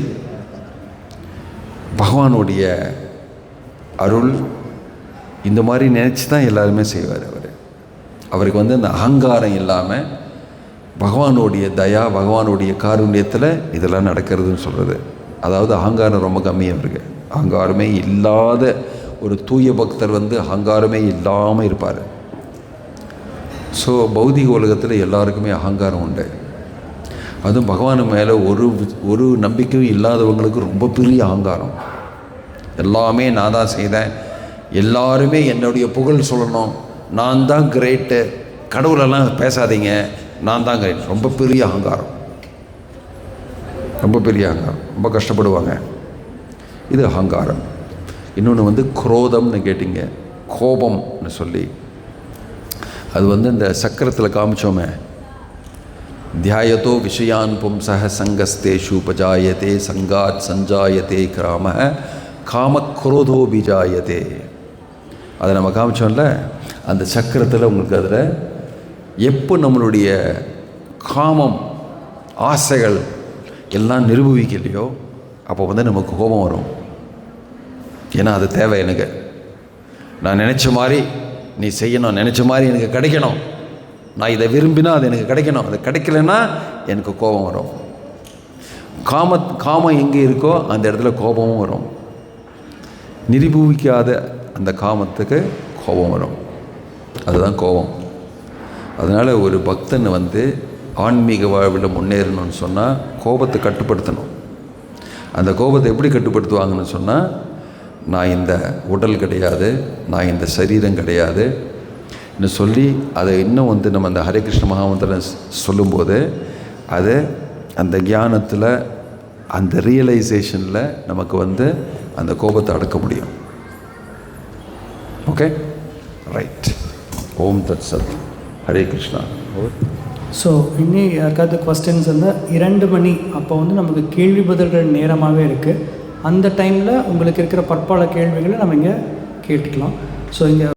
பகவானுடைய அருள், இந்த மாதிரி நினச்சி தான் எல்லாருமே செய்வார். அவருக்கு வந்து அந்த அகங்காரம் இல்லாமல் பகவானுடைய தயா, பகவானுடைய காருண்யத்தில் இதெல்லாம் நடக்கிறதுன்னு சொல்கிறது. அதாவது அகங்காரம் ரொம்ப கம்மியாக இருக்குது. அகங்காரமே இல்லாத ஒரு தூய பக்தர் வந்து அகங்காரமே இல்லாமல் இருப்பார். ஸோ பௌதிக உலகத்தில் எல்லாருக்குமே அகங்காரம் உண்டு. அதுவும் பகவான் மேலே ஒரு நம்பிக்கையும் இல்லாதவங்களுக்கு ரொம்ப பெரிய அகங்காரம். எல்லாமே நான் தான் செய்தேன், எல்லாருமே என்னுடைய புகழ் சொல்லணும், நான் தான் கிரேட்டு, கடவுளெல்லாம் பேசாதீங்க, நான் தான் கிரேட். ரொம்ப பெரிய அகங்காரம், ரொம்ப பெரிய அகங்காரம், ரொம்ப கஷ்டப்படுவாங்க. இது அகங்காரம். இன்னொன்று வந்து குரோதம்னு கேட்டிங்க, கோபம்னு சொல்லி. அது வந்து இந்த சக்கரத்தில் காமிச்சோமே, தியாயத்தோ விஷயான் பும்சக சங்கஸ்தேஷு உபஜாயத்தே சங்காத் சஞ்சாயத்தே கிராம காமக்ரோதோ பிஜாயத்தே. அதை நம்ம காமிச்சோம்ல, அந்த சக்கரத்தில் உங்களுக்கு அதில் எப்போ நம்மளுடைய காமம், ஆசைகள் எல்லாம் நிரூபிக்கலையோ அப்போ வந்து நமக்கு கோபம் வரும். ஏன்னா அது தேவை, எனக்கு நான் நினச்ச மாதிரி நீ செய்யணும், நினச்ச மாதிரி எனக்கு கிடைக்கணும், நான் இதை விரும்பினா அது எனக்கு கிடைக்கணும், அது கிடைக்கலன்னா எனக்கு கோபம் வரும். காமம் எங்கே இருக்கோ அந்த இடத்துல கோபமும் வரும். நிரூபிக்காத அந்த காமத்துக்கு கோபம் வரும், அதுதான் கோபம். அதனால் ஒரு பக்தன் வந்து ஆன்மீக வாழ்வில் முன்னேறணும்னு சொன்னால் கோபத்தை கட்டுப்படுத்தணும். அந்த கோபத்தை எப்படி கட்டுப்படுத்துவாங்கன்னு சொன்னால், நான் இந்த உடல் கிடையாது, நான் இந்த சரீரம் கிடையாது சொல்லி அதை இன்னும் வந்து நம்ம அந்த ஹரே கிருஷ்ண மகாமந்திரம் சொல்லும்போது அது அந்த ஞானத்தில் அந்த ரியலைசேஷனில் நமக்கு வந்து அந்த கோபத்தை அடக்க முடியும். Okay, right. ஓம் தத் சத். ஹரே கிருஷ்ணா. ஸோ இன்னும் யாருக்காவது கொஸ்டின்ஸ் இருந்தால் 2 மணி அப்போ வந்து நமக்கு கேள்வி பதில்கள் நேரமாகவே இருக்குது. அந்த டைமில் உங்களுக்கு இருக்கிற பற்பல கேள்விகளை நம்ம இங்கே கேட்டுக்கலாம். ஸோ இங்கே